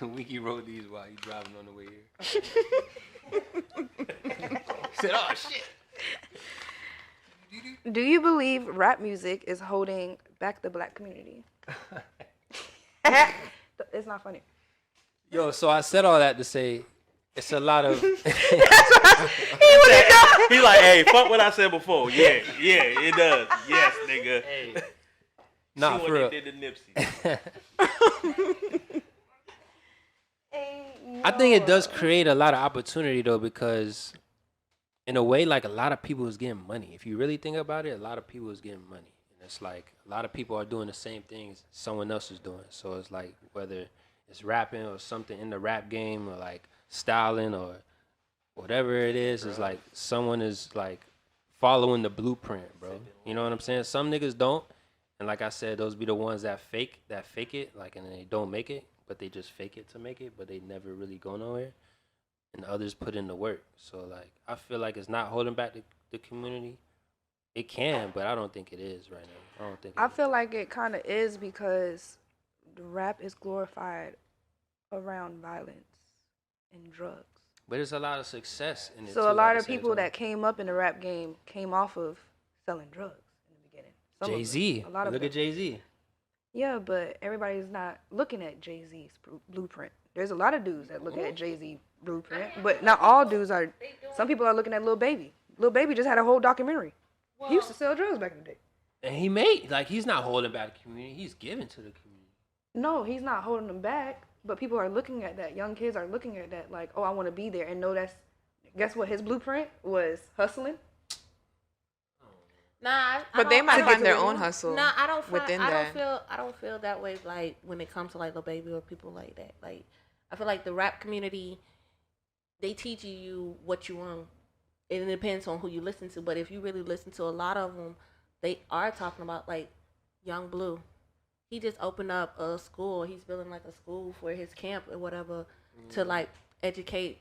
one. Wiki wrote these while he driving on the way here. Said, "Oh shit." Do you believe rap music is holding back the black community? It's not funny. Yo, so I said all that to say, it's a lot of. He like, hey, fuck what I said before. Yeah, it does. Yes, nigga. Hey. See Nah, what for they real. did to Nipsey. I think it does create a lot of opportunity though, because in a way, like a lot of people is getting money. If you really think about it, a lot of people is getting money, and it's like a lot of people are doing the same things someone else is doing. So it's like whether it's rapping or something in the rap game, or like styling or whatever it is, it's like someone is like following the blueprint, bro. You know what I'm saying? Some niggas don't, and like I said, those be the ones that fake it, like, and they don't make it, but they just fake it to make it, but they never really go nowhere. And others put in the work. So like I feel like it's not holding back the community. It can, but I don't think it is right now. I don't think I it is. feel like it kind of is because the rap is glorified around violence and drugs. But there's a lot of success in it. So too, a lot at of the same people time. that came up in the rap game came off of selling drugs in the beginning. Some of them. Jay-Z. A lot of Look them. at Jay-Z. Yeah, but everybody's not looking at Jay-Z's blueprint. There's a lot of dudes that look at Jay-Z blueprint, but not all dudes are. Some people are looking at Lil Baby. Lil Baby just had a whole documentary. He used to sell drugs back in the day. And he made, like, he's not holding back the community. He's giving to the community. No, he's not holding them back, but people are looking at that. Young kids are looking at that like, oh, I want to be there, and know that's. Guess what? His blueprint was hustling. Nah, But they might get find to their where you own want. hustle Nah, I don't. within I that. don't feel that way. Like when it comes to like Lil Baby or people like that. Like I feel like the rap community, they teach you what you want. It depends on who you listen to. But if you really listen to a lot of them, they are talking about like Young Blue. He just opened up a school. He's building like a school for his camp or whatever to like educate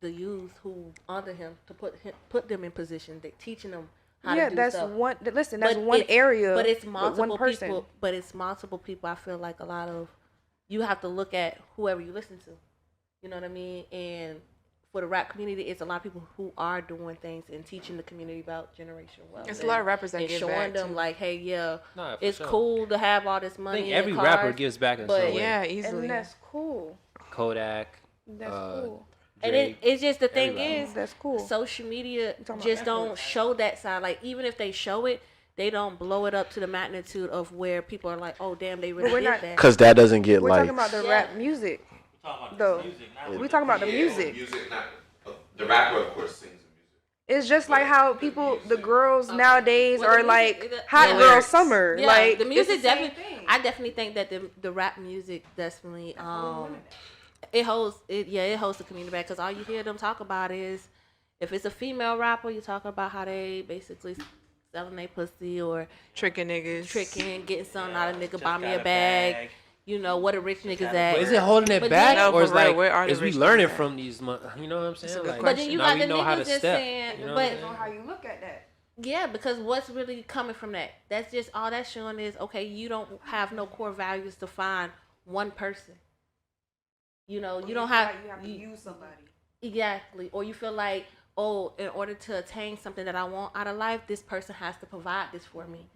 the youth who under him to put them in position. They teaching them. How Yeah, to do that's stuff. one. Listen, that's But one it's- area. But it's with multiple one person. people. But it's multiple people. I feel like a lot of you have to look at whoever you listen to. You know what I mean? And for the rap community, it's a lot of people who are doing things and teaching the community about generational wealth. It's a lot of rappers that and give showing back, them too. like, hey, yeah, Nah, for it's sure. cool to have all this I money. think and every cars, rapper gives back in but- some way. Yeah, easily. And that's cool. Kodak. That's cool. And Drake. it's just the thing everybody. is, That's cool. social media talking about just don't efforts. show that side. Like even if they show it, they don't blow it up to the magnitude of where people are like, oh damn, they really we're did not- that. Because that doesn't get We're like. talking about the Yeah. rap music. Talking about Though. the music, not We talking about the Yeah, music. Music, not the rapper, of course, sings the music. It's just like how people, the girls Okay. nowadays Well, the are music- like the- hot the girl lyrics. summer. Yeah, like the music it's the same definitely. thing. I definitely think that the rap music definitely it holds the community back because all you hear them talk about is if it's a female rapper, you talk about how they basically selling their pussy or Tricking niggas. tricking, getting something out of nigga, Just buy me got a bag. You know what a rich nigga's got a at. But is it holding it But back, then- No, or is for real, like where are the is we rich learning niggas at? from these? You know what I'm saying? a good Like, question. But then you now got we the know how to niggas just step. saying, You know what but I'm saying? how you look at that. yeah, because what's really coming from that? That's just all that's showing is okay. You don't have no core values to find one person. You know, you don't have You have to use somebody. exactly, or you feel like oh, in order to attain something that I want out of life, this person has to provide this for me.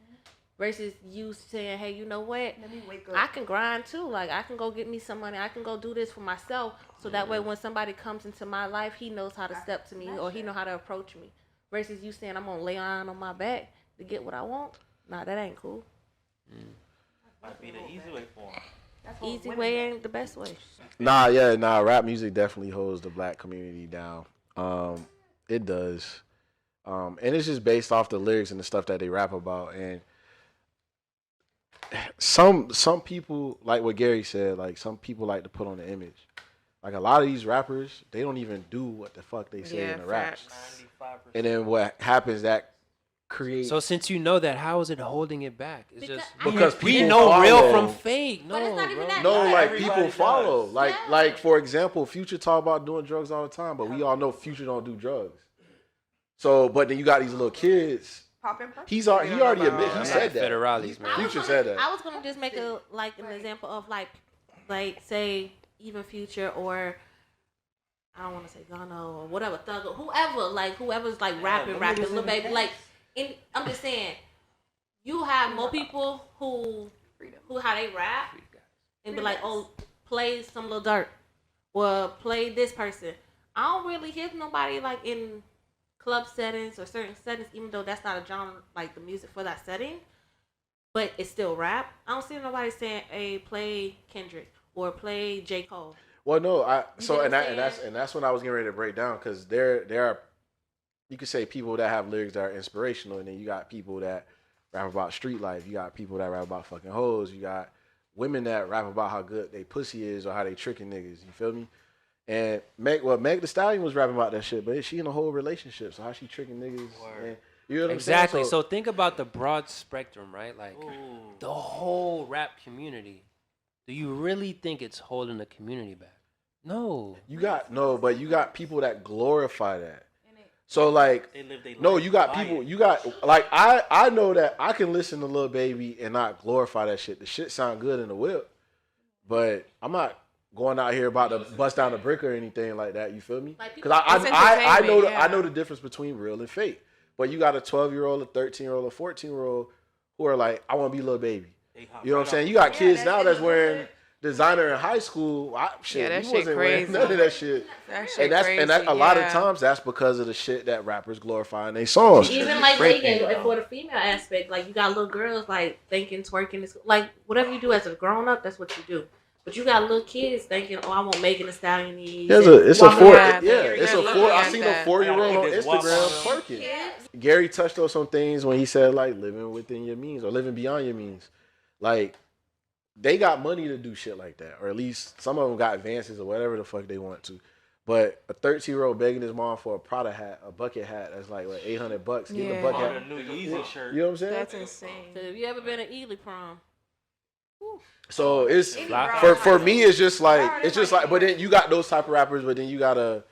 Versus you saying, hey, you know what? Let me wake up. I can grind too. Like, I can go get me some money. I can go do this for myself. So that way when somebody comes into my life, he knows how to step to me or he know how to approach me. Versus you saying, I'm going to lay on my back to get what I want. Nah, that ain't cool. Might be the easy way for him. Easy way ain't the best way. Nah. Rap music definitely holds the black community down. It does, and it's just based off the lyrics and the stuff that they rap about. And some people, like what Gary said, like some people like to put on the image. Like a lot of these rappers, they don't even do what the fuck they say in the raps. 95%. And then what happens that creates. So since you know that, how is it holding it back? It's Because just I- Because we people know real follow. from fake. But it's No, not even bro. that. No, Not like everybody people does. follow. Like Yeah. like for example, Future talk about doing drugs all the time, but we all know Future don't do drugs. So, but then you got these little kids. Popping perks. He already admitted. He I'm said not that. federales, man. I was Future gonna- said that. I was gonna just make an example of like say even Future or I don't want to say Gunna or whatever Thug or whoever's like rapping Lil Baby I'm just saying you have more people who how they rap and be like, oh, play some Lil Durk or play this person. I don't really hear nobody like in club settings or certain settings, even though that's not a genre like the music for that setting, but it's still rap. I don't see nobody saying, hey, play Kendrick or play J. Cole. Well, no, get what I'm saying? that's when I was getting ready to break down because there are, you could say, people that have lyrics that are inspirational, and then you got people that rap about street life. You got people that rap about fucking hoes. You got women that rap about how good they pussy is or how they tricking niggas. You feel me? And Meg Thee Stallion was rapping about that shit, but she in a whole relationship, so how she tricking niggas? And, you know what I'm saying? Exactly. So think about the broad spectrum, right? Like Ooh. the whole rap community. Do you really think it's holding the community back? No. you got people that glorify that. So like, They live their no, life you got by people. it. You got like I know that I can listen to Lil Baby and not glorify that shit. The shit sound good in the whip, but I'm not going out here about to bust down a brick or anything like that. You feel me? Like, Because It's I know entertainment, I know the difference between real and fake. But you got a 12-year-old, a 13-year-old, a 14-year-old who are like, I want to be Lil Baby. They hop You know what I'm right saying? off. You got Yeah, kids that now shit that's is wearing good. designer in high school. Shit, that we shit wasn't wearing crazy. none of that shit. That shit And that crazy, a lot of yeah. times that's because of the shit that rappers glorify in their songs. Even like Megan, for the female aspect, like you got little girls like thinking twerking is like whatever you do as a grown up, that's what you do. But you got little kids thinking, oh, I want Megan Thee Stallion these. It's a Woman, four. yeah, Yeah, they're it's a looking four. I at seen that. a 4-year-old on This walk Instagram on. twerking. Gary touched on some things when he said like living within your means or living beyond your means. Like they got money to do shit like that, or at least some of them got advances or whatever the fuck they want to. But a 13-year-old begging his mom for a Prada hat, a bucket hat that's like what, $800. Get the Yeah. bucket Or hat. the new Yeezy shirt. You know what I'm saying? That's insane. So have you ever been at Ely prom? So it's Fly- for me. It's just like But then you got those type of rappers. But then you got a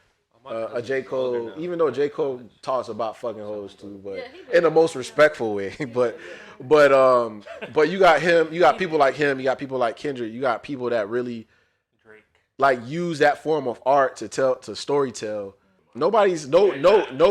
J. Cole. Even though J. Cole talks about fucking hoes too, but in the most respectful way. but you got him. You got people like him. You got people like Kendrick. You got people that really Drake. like use that form of art to storytell. Nobody's no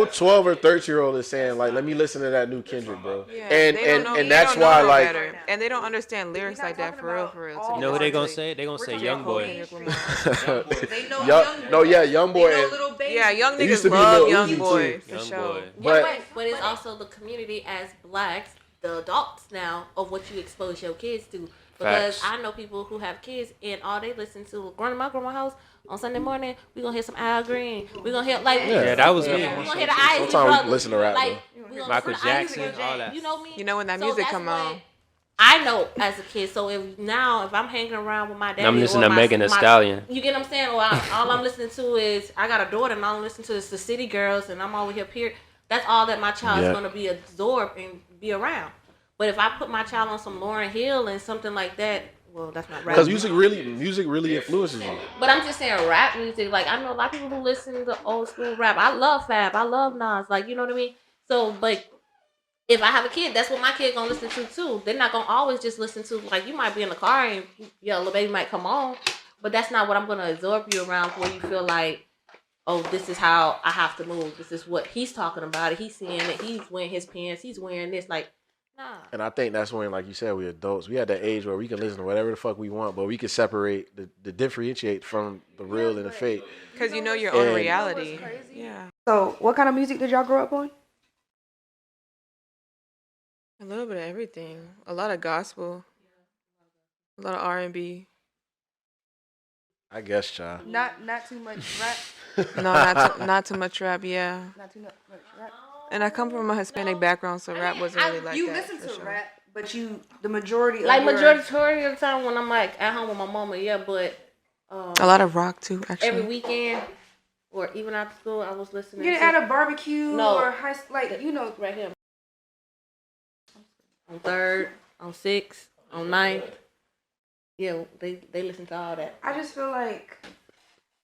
12 or 13-year-old is saying like, let me listen to that new Kendrick, bro. Yeah, and they don't know- and they that's don't know why no like better. And they don't understand lyrics like that for real, for real. all You know who they gonna Honestly. say? They gonna say We're Young Boy. Kendrick Lamar. They know Young boy. They know and- Little Baby. Yeah, young It used niggas to be love Lil Young Uzi, Boy too. for Young sure. Boy. But- But it's also the community as blacks, the adults now, of what you expose your kids to. Because Facts. I know people who have kids and all they listen to, going to my grandma's house on Sunday morning, we gonna hear some Al Green. We gonna hear like Yeah, that was me. we gonna hear the Isley Sometimes we Brothers. listen to rap, like, we gonna Michael listen to Isley Jackson, all that. You know me. You know when that So music that's come what on. I know as a kid. So if I'm hanging around with my daddy, I'm listening or to my- Megan Thee my- Stallion. You get what I'm saying? Or all I'm listening to is I got a daughter and all I'm listening to is the City Girls and I'm over here. That's all that my child Yeah. is gonna be absorbed and be around. But if I put my child on some Lauryn Hill and something like that, well, that's not rap. Because music really influences you. But I'm just saying rap music. Like I know a lot of people who listen to old school rap. I love Fab. I love Nas. Like you know what I mean. So, but if I have a kid, that's what my kid gonna listen to too. They're not gonna always just listen to like you might be in the car and Lil Baby might come on, but that's not what I'm gonna absorb you around where you feel like oh, this is how I have to move. This is what he's talking about. He's seeing it. He's wearing his pants. He's wearing this. Like, nah. And I think that's when, like you said, we adults. We had that age where we can listen to whatever the fuck we want, but we can separate the differentiate from the real and the fake. Because you know your own And- reality. Yeah. So, what kind of music did y'all grow up on? A little bit of everything. A lot of gospel. A lot of R&B. I guess, child. Not too much rap. No, not too much rap. Yeah. Not too much rap. And I come from a Hispanic background, so rap wasn't really like You that. listen for to sure. rap, but the majority of Like your, majority of the time when I'm like at home with my mama, yeah, but A lot of rock too, actually. every weekend or even after school, I was listening. you to at a barbecue No. or high, like right here. On 3rd, on 6th, on 9th. Yeah, they listen to all that. I just feel like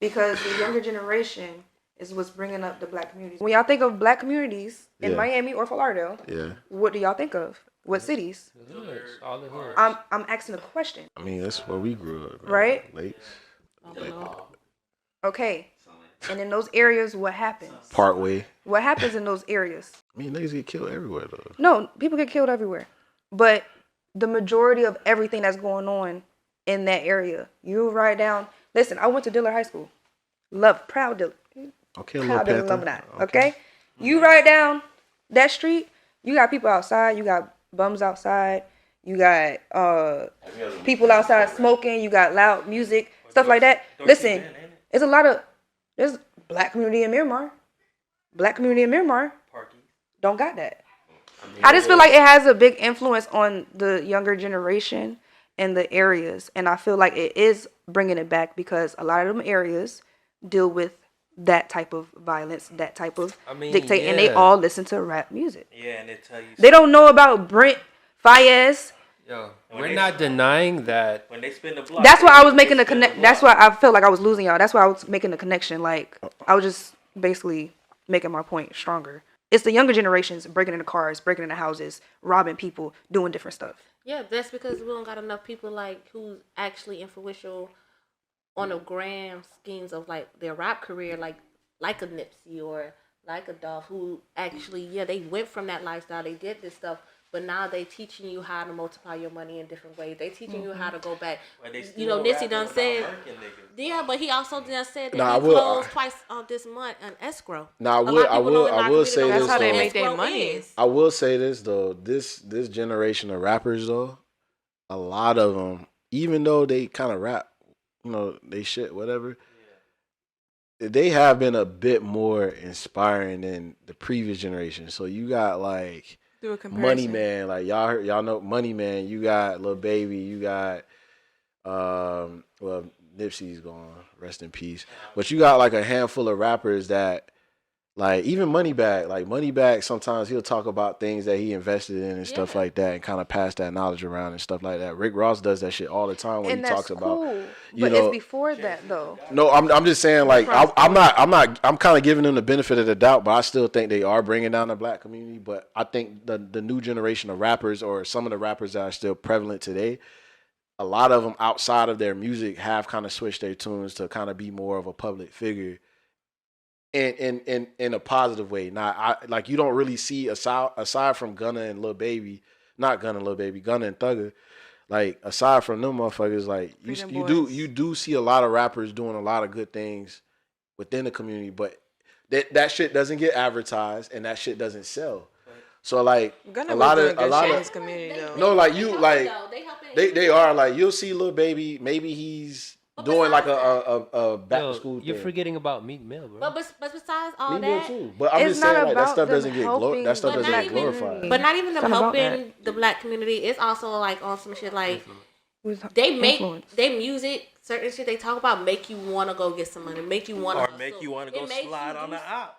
because the younger generation is what's bringing up the black communities. When y'all think of black communities in Yeah. Miami or Fort Lauderdale, Yeah. what do y'all think of? What cities? The hoods, all the hoods. I'm asking a question, I mean, that's where we grew up. Man. right? Late. Okay. And in those areas, what happens? Partway. What happens in those areas? I mean, niggas get killed everywhere, though. No, people get killed everywhere. But the majority of everything that's going on in that area, you write down. Listen, I went to Dillard High School. Proud Dillard. Okay, a little Proud Dillard Panther. alumni. Okay? You write down that street, you got people outside, you got bums outside, you got people outside smoking, you got loud music, stuff like that. Listen, it's a lot of, there's black community in Miramar. Black community in Miramar don't got that. I just feel like it has a big influence on the younger generation and the areas. And I feel like it is bringing it back because a lot of them areas deal with that type of violence, that type of dictate, and they yeah. all listen to rap music. Yeah, and they tell you They don't know about Brent Fayez. Yo, we're not denying that. when they spin the block. That's why I was making they the spin connect. block. That's why I felt like I was losing y'all. That's why I was making the connection. Like I was just basically making my point stronger. It's the younger generations breaking into cars, breaking into houses, robbing people, doing different stuff. Yeah, that's because we don't got enough people like who's actually influential on the grand schemes of like their rap career, like a Nipsey or like a Dolph, who actually they went from that lifestyle, they did this stuff, but now they teaching you how to multiply your money in different ways. They teaching you how to go back. But they still You know, Nipsey rapping done about said, murking niggas. yeah, but he also done said that Nah, I he will- closed twice this month on escrow. Now, A lot of people know in our I will community say don't this. That's how they though. make their escrow money. is. I will say this though. This generation of rappers though, a lot of them, even though they kind of rap, they shit whatever. They have been a bit more inspiring than the previous generation. So you got like Do a comparison. Money Man, like y'all know Money Man. You got Lil Baby. You got well, Nipsey's gone, rest in peace. But you got like a handful of rappers that, like even Moneybagg, sometimes he'll talk about things that he invested in and stuff like that, and kind of pass that knowledge around and stuff like that. Rick Ross does that shit all the time when And he that's talks about. cool. you But know- it's before that though. No, I'm just saying like I'm kind of giving them the benefit of the doubt, but I still think they are bringing down the black community. But I think the new generation of rappers, or some of the rappers that are still prevalent today, a lot of them outside of their music have kind of switched their tunes to kind of be more of a public figure. In a positive way. Now, like you don't really see aside from Gunna and Lil Baby, not Gunna and Lil Baby, Gunna and Thugger. Like aside from them motherfuckers, like you do see a lot of rappers doing a lot of good things within the community, but that shit doesn't get advertised and that shit doesn't sell. So like Gunna a lot was of doing good shit in his community though. no, like you like They helping. they are like you'll see Lil Baby, maybe he's doing like a back to Yo, school you're thing. forgetting about Meek Mill, bro. But besides all Me Mill that, too. But I'm It's just not saying like that about stuff them doesn't get helping that stuff But doesn't not get even- glorified. but not even them It's not about helping the black community. It's also like on some shit like they Influence. they music, certain shit they talk about make you want to go get some money, make you want to Or make you want to go slide on the app.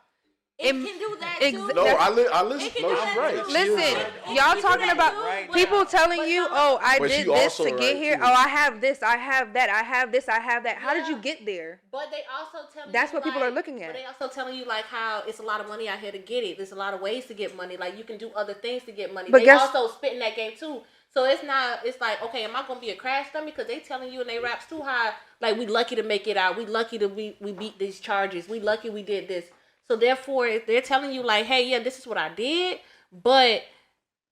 It can do that too. No, I listen. It can No, do she's that right. too. She is Listen, right. y'all You talking do about that too, people but- telling but you, no. oh, I But did she this also to get right, here. too. Oh, I have this, I have that, I have this, I have that. How did you Yeah. get there? But they also telling That's you, what people are like- looking at. But they also telling you like how it's a lot of money out here to get it. There's a lot of ways to get money. Like you can do other things to get money. But they guess- also spitting that game too. So it's not. It's like, okay, am I gonna be a crash dummy? Because they telling you in they raps too high. Like, we lucky to make it out. We lucky to we beat these charges. We lucky we did this. So therefore, if they're telling you like, hey, yeah, this is what I did, but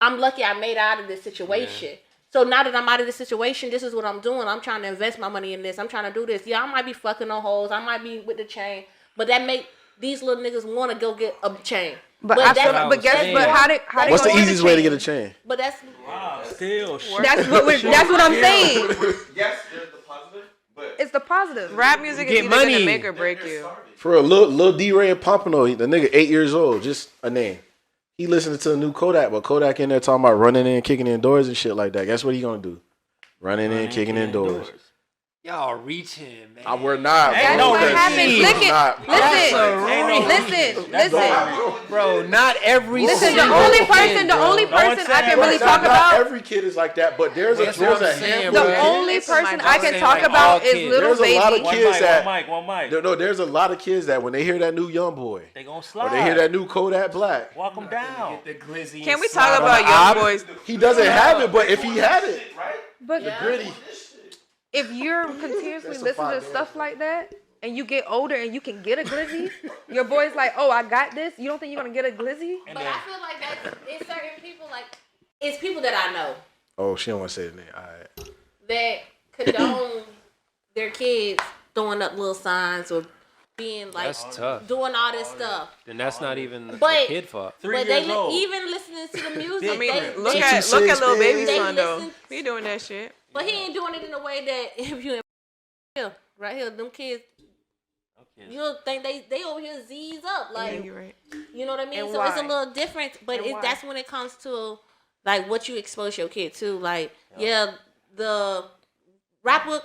I'm lucky I made out of this situation. Yeah. So now that I'm out of this situation, this is what I'm doing. I'm trying to invest my money in this. I'm trying to do this. Yeah, I might be fucking on hoes. I might be with the chain, but that make these little niggas want to go get a chain. But how they What's the easiest way to get a chain? But that's Still, That's what I'm saying. Yes, there's the positive, but It's the positive. Rap music is get either money. gonna make or break you. For a Lil D-Ray and Pompano, the nigga 8 years old, just a name. He listening to the new Kodak, but Kodak in there talking about running in, kicking in doors and shit like that. Guess what he gonna do? Running in, kicking in doors. Y'all reaching, man. We're not. Ain't bro. no What happens? He's Look not. listen. Bro, not every Listen, the single only kid, person bro. I can really Not talk about. every kid is like that, but there's That's a what I'm handful saying, of bro. The kids. only This is my person I can saying, talk like, about all is kids. Little There's a lot Baby. of kids that one mic. no, there's a lot of kids that when they hear that new Young Boy They gonna or slide. they hear that new Kodak Black, Walk them down. Get the glizzy Can and we slide talk on about the young op. boys? he doesn't have it. But if he had it, But gritty. if you're continuously That's a listening to five, stuff like that, and you get older and you can get a glizzy, your boy's like, oh, I got this. You don't think you're gonna get a glizzy? And But then, I feel like that's it's certain people like it's people that I know Oh, she don't want to say the name. All right. that condone their kids throwing up little signs or being like That's tough. doing all this stuff. Then that's not even the But- kid fault. 3 But years they old. even listening to the music. I mean, they, look they- at 66, Lil Baby's They son though. listen- He doing that shit. but he ain't doing it in a way that if you in right here, them kids, you'll think they over here Z's up Yeah, like you're right. you know what I mean. And So it's a why? little different, but And why? that's when it comes to like what you expose your kid to. Like the rappers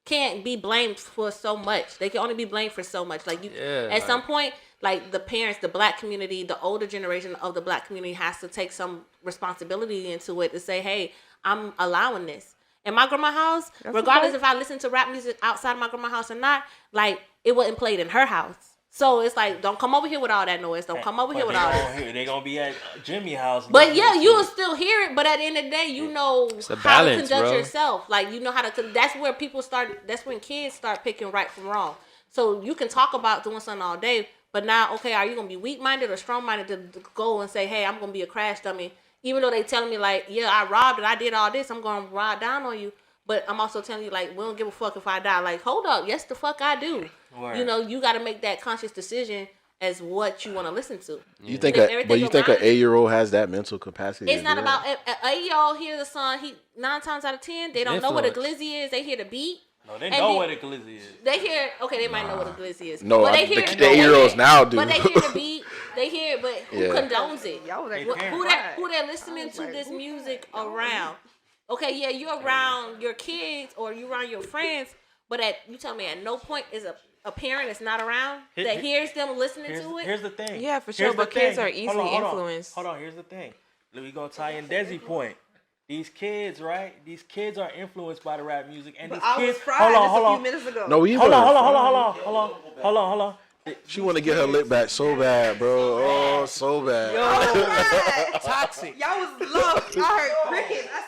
can't be blamed for so much. They can only be blamed for so much. Like you, Yeah, at some like- point, like the parents, the black community, the older generation of the black community has to take some responsibility into it to say, hey, I'm allowing this. In my grandma's house, regardless if I listen to rap music outside my grandma's house or not, like it wasn't played in her house. So it's like, don't come over here with all that noise. Don't come over here with all this. They gonna be at Jimmy's house. But listening yeah, to you'll it. still hear it. But at the end of the day, you know a how to balance, conduct bro. yourself. Like you know how to. That's where people start. That's when kids start picking right from wrong. So you can talk about doing something all day, but now, okay, are you gonna be weak minded or strong minded to go and say, hey, I'm gonna be a crash dummy, even though they telling me like, yeah, I robbed and I did all this, I'm gonna ride down on you. But I'm also telling you like, we don't give a fuck if I die. Like, hold up, yes, the fuck I do. Word. You know, you got to make that conscious decision as what you want to listen to. You think, And if but everything you think an around- 8-year-old has that mental capacity? It's to not do about that? y'all hear the song. He 9 times out of 10 they don't know what a Influence. glizzy is. They hear the beat. No, they And know then- what a glizzy is. They hear they might know what a glizzy is. No, but they the hear, 8-year-olds now do. But they hear the beat. They hear it, but who Yeah. condones it? Y'all was like, Who they're listening to this music around? Okay, yeah, you're around your kids or you around your friends, but you tell me at no point is a parent that's not around that hears them listening to it. Here's the thing. Yeah, for sure, Here's but the kids thing. are easily influenced. Hold on, here's the thing. We gonna tie in Desi point. These kids, right? These kids are influenced by the rap music, and But these I was kids. fried Hold on, just hold a on. few minutes ago. No, we Hold were. on. Hold on. She want to get her lip back so bad, bro. Oh, so bad. Toxic. Y'all was low. I heard crickets. I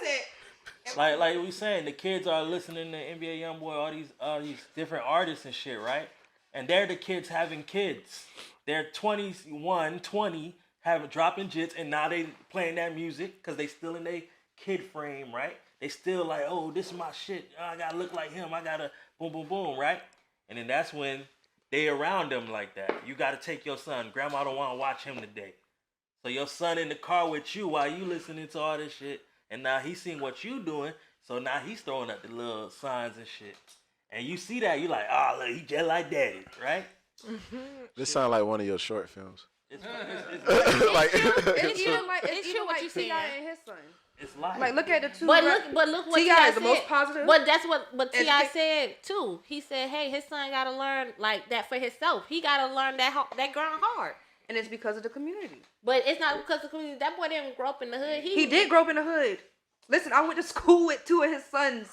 said, Like we saying, the kids are listening to NBA YoungBoy, all these different artists and shit, right? And they're the kids having kids. They're 21, 20, dropping jits, and now they playing that music because they still in their kid frame, right? They still like, oh, this is my shit. I gotta look like him. I gotta boom, boom, boom, right? And then that's when they around them like that. You gotta take your son. Grandma don't want to watch him today. So your son in the car with you while you listening to all this shit. And now he's seeing what you doing, so now he's throwing up the little signs and shit. And you see that, you like, oh, look, he just like daddy, right? This sound like one of your short films. It's Like, it's even like It's true what you saying. T.I. and his son. life. Like, look at the two. But look what T.I. T.I. is the said. most positive. But that's what T.I. Educate- said too. He said, hey, his son gotta learn like that for himself. He gotta learn that grind hard. And it's because of the community. But it's not because of the community. That boy didn't grow up in the hood. He did grow up in the hood. Listen, I went to school with 2 of his sons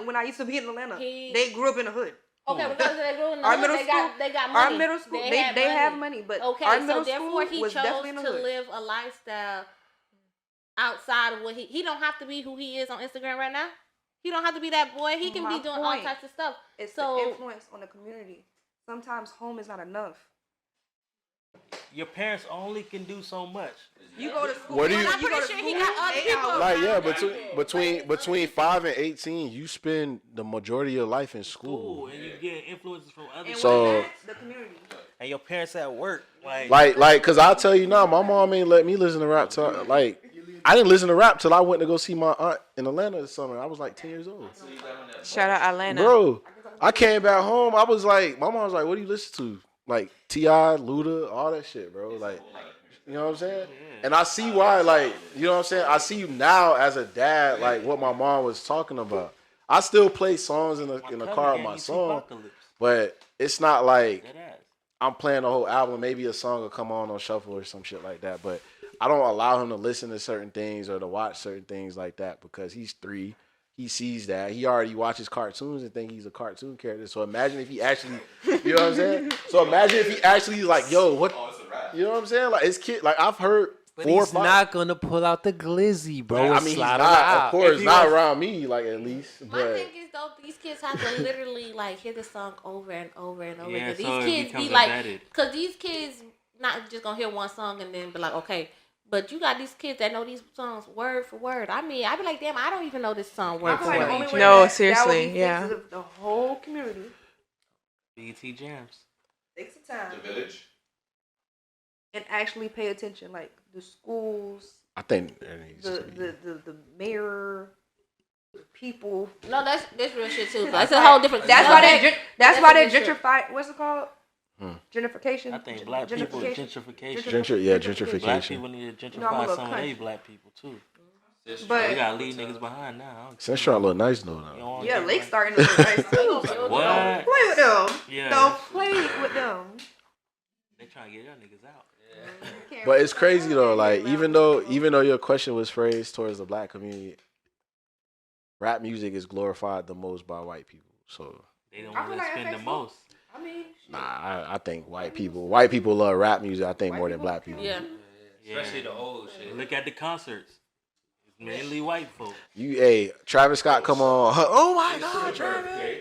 when I used to be in Atlanta. They grew up in the hood. Okay, because they grew in the Our hood, middle they school, got money. our middle school, they have money, but Okay, our so middle therefore school he was chose definitely in the to hood. live a lifestyle outside of what he don't have to be who he is on Instagram right now. He don't have to be that boy. He can My be doing all point. types of stuff. It's So- the influence on the community. Sometimes home is not enough. Your parents only can do so much. You go to school. What do and you- I'm go pretty to sure he school got other 8 people. hours. Like yeah, Like, between 5 and 18, you spend the majority of your life in school. Ooh, and you get influences from other And So- with that, the community. and your parents at work. Cause I'll tell you now, my mom ain't let me listen to rap till I didn't listen to rap till I went to go see my aunt in Atlanta this summer. I was like 10 years old. Shout out Atlanta. Bro, I came back home. I was like, my mom was like, what do you listen to? Like T.I., Luda, all that shit, bro. Like, you know what I'm saying? And I see why, like, you know what I'm saying? I see you now as a dad, like what my mom was talking about. I still play songs in the car with my son, but it's not like I'm playing the whole album. Maybe a song will come on shuffle or some shit like that. But I don't allow him to listen to certain things or to watch certain things like that because he's 3. He sees that. He already watches cartoons and think he's a cartoon character. So imagine if he actually, you know what I'm saying? So imagine if he actually is like, yo, what? You know what I'm saying? Like his kid, like I've heard But 4 or he's 5. not gonna pull out the glizzy, bro. I and mean, he's slide not, on out. of course, he not was- around me, like at least. My But thing is though, these kids have to literally like hear the song over and over and over Yeah, again. so it These kids becomes be like, embedded. cause these kids not just gonna hear one song and then be like, okay. But you got these kids that know these songs word for word. I mean, I be like, damn, I don't even know this song I word feel for like the word. only way No, that would seriously, be yeah. fixed is if the whole community BT Jams. takes the time The village. and actually pay attention, like the schools, I think there needs the to be. the mayor, the people. No, that's real shit too. That's a whole different. That's why they. that's That's why they different shit. gentrify. What's it called? Hmm. Gentrification. I think black people gentrification. Gentrification. Black people need to No, I'm a gentrify little some of country. they black people too. We But gotta leave niggas behind now. Central look nice though. You Now. don't wanna yeah, get Lake like- starting to look nice too. What? Don't play with them. Yeah. Don't play with them. They trying to get y'all niggas out. But it's crazy though. Like even though your question was phrased towards the black community, rap music is glorified the most by white people. So They don't I want feel to like spend FX the most. I mean, nah, I think white people love rap music. I think more than black people. Yeah. Especially the old shit. Look at the concerts. It's mainly white folks. Travis Scott, come on. Oh my God, Travis.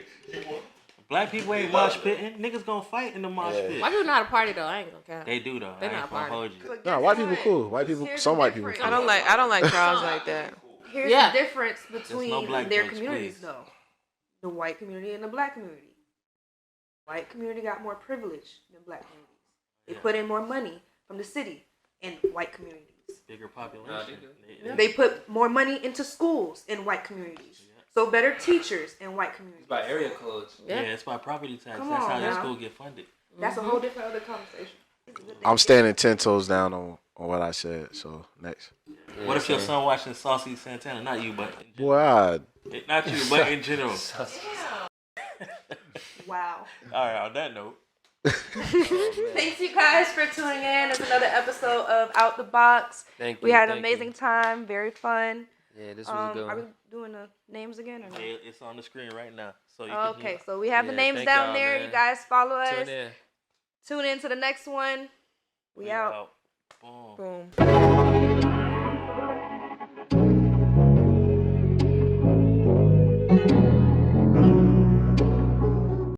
Black people ain't mosh pitting. Niggas gonna fight in the mosh pit. White people know how to party though. I ain't gonna care. They do though. They I not ain't gonna party. hold you. Nah, white people cool. White people, Here's some the white people difference. cool. I don't like crowds like that. here's Yeah. the difference between no black their jokes, communities, please. though. The white community and the black community. White community got more privilege than black communities. They put in more money from the city in white communities. Bigger population. They put more money into schools in white communities. So better teachers in white communities. By area codes. Yeah, it's by property tax. Come That's on how the now. school get funded. That's a whole different other conversation. I'm standing 10 toes down on what I said. So next. What if your son watching Saucy Santana? Not you, but Boy, not you, but in general. Wow. All right. On that note, Thanks you guys for tuning in. It's another episode of Out the Box. Thank you. We had an thank amazing you. time, very fun. Yeah, this was a good Are we one. doing the names again or no? it's on the screen right now. So you Okay, so we have the Yeah, names thank down y'all, there. man. You guys follow us. Tune in. Tune in to the next one. We out. Boom. Boom.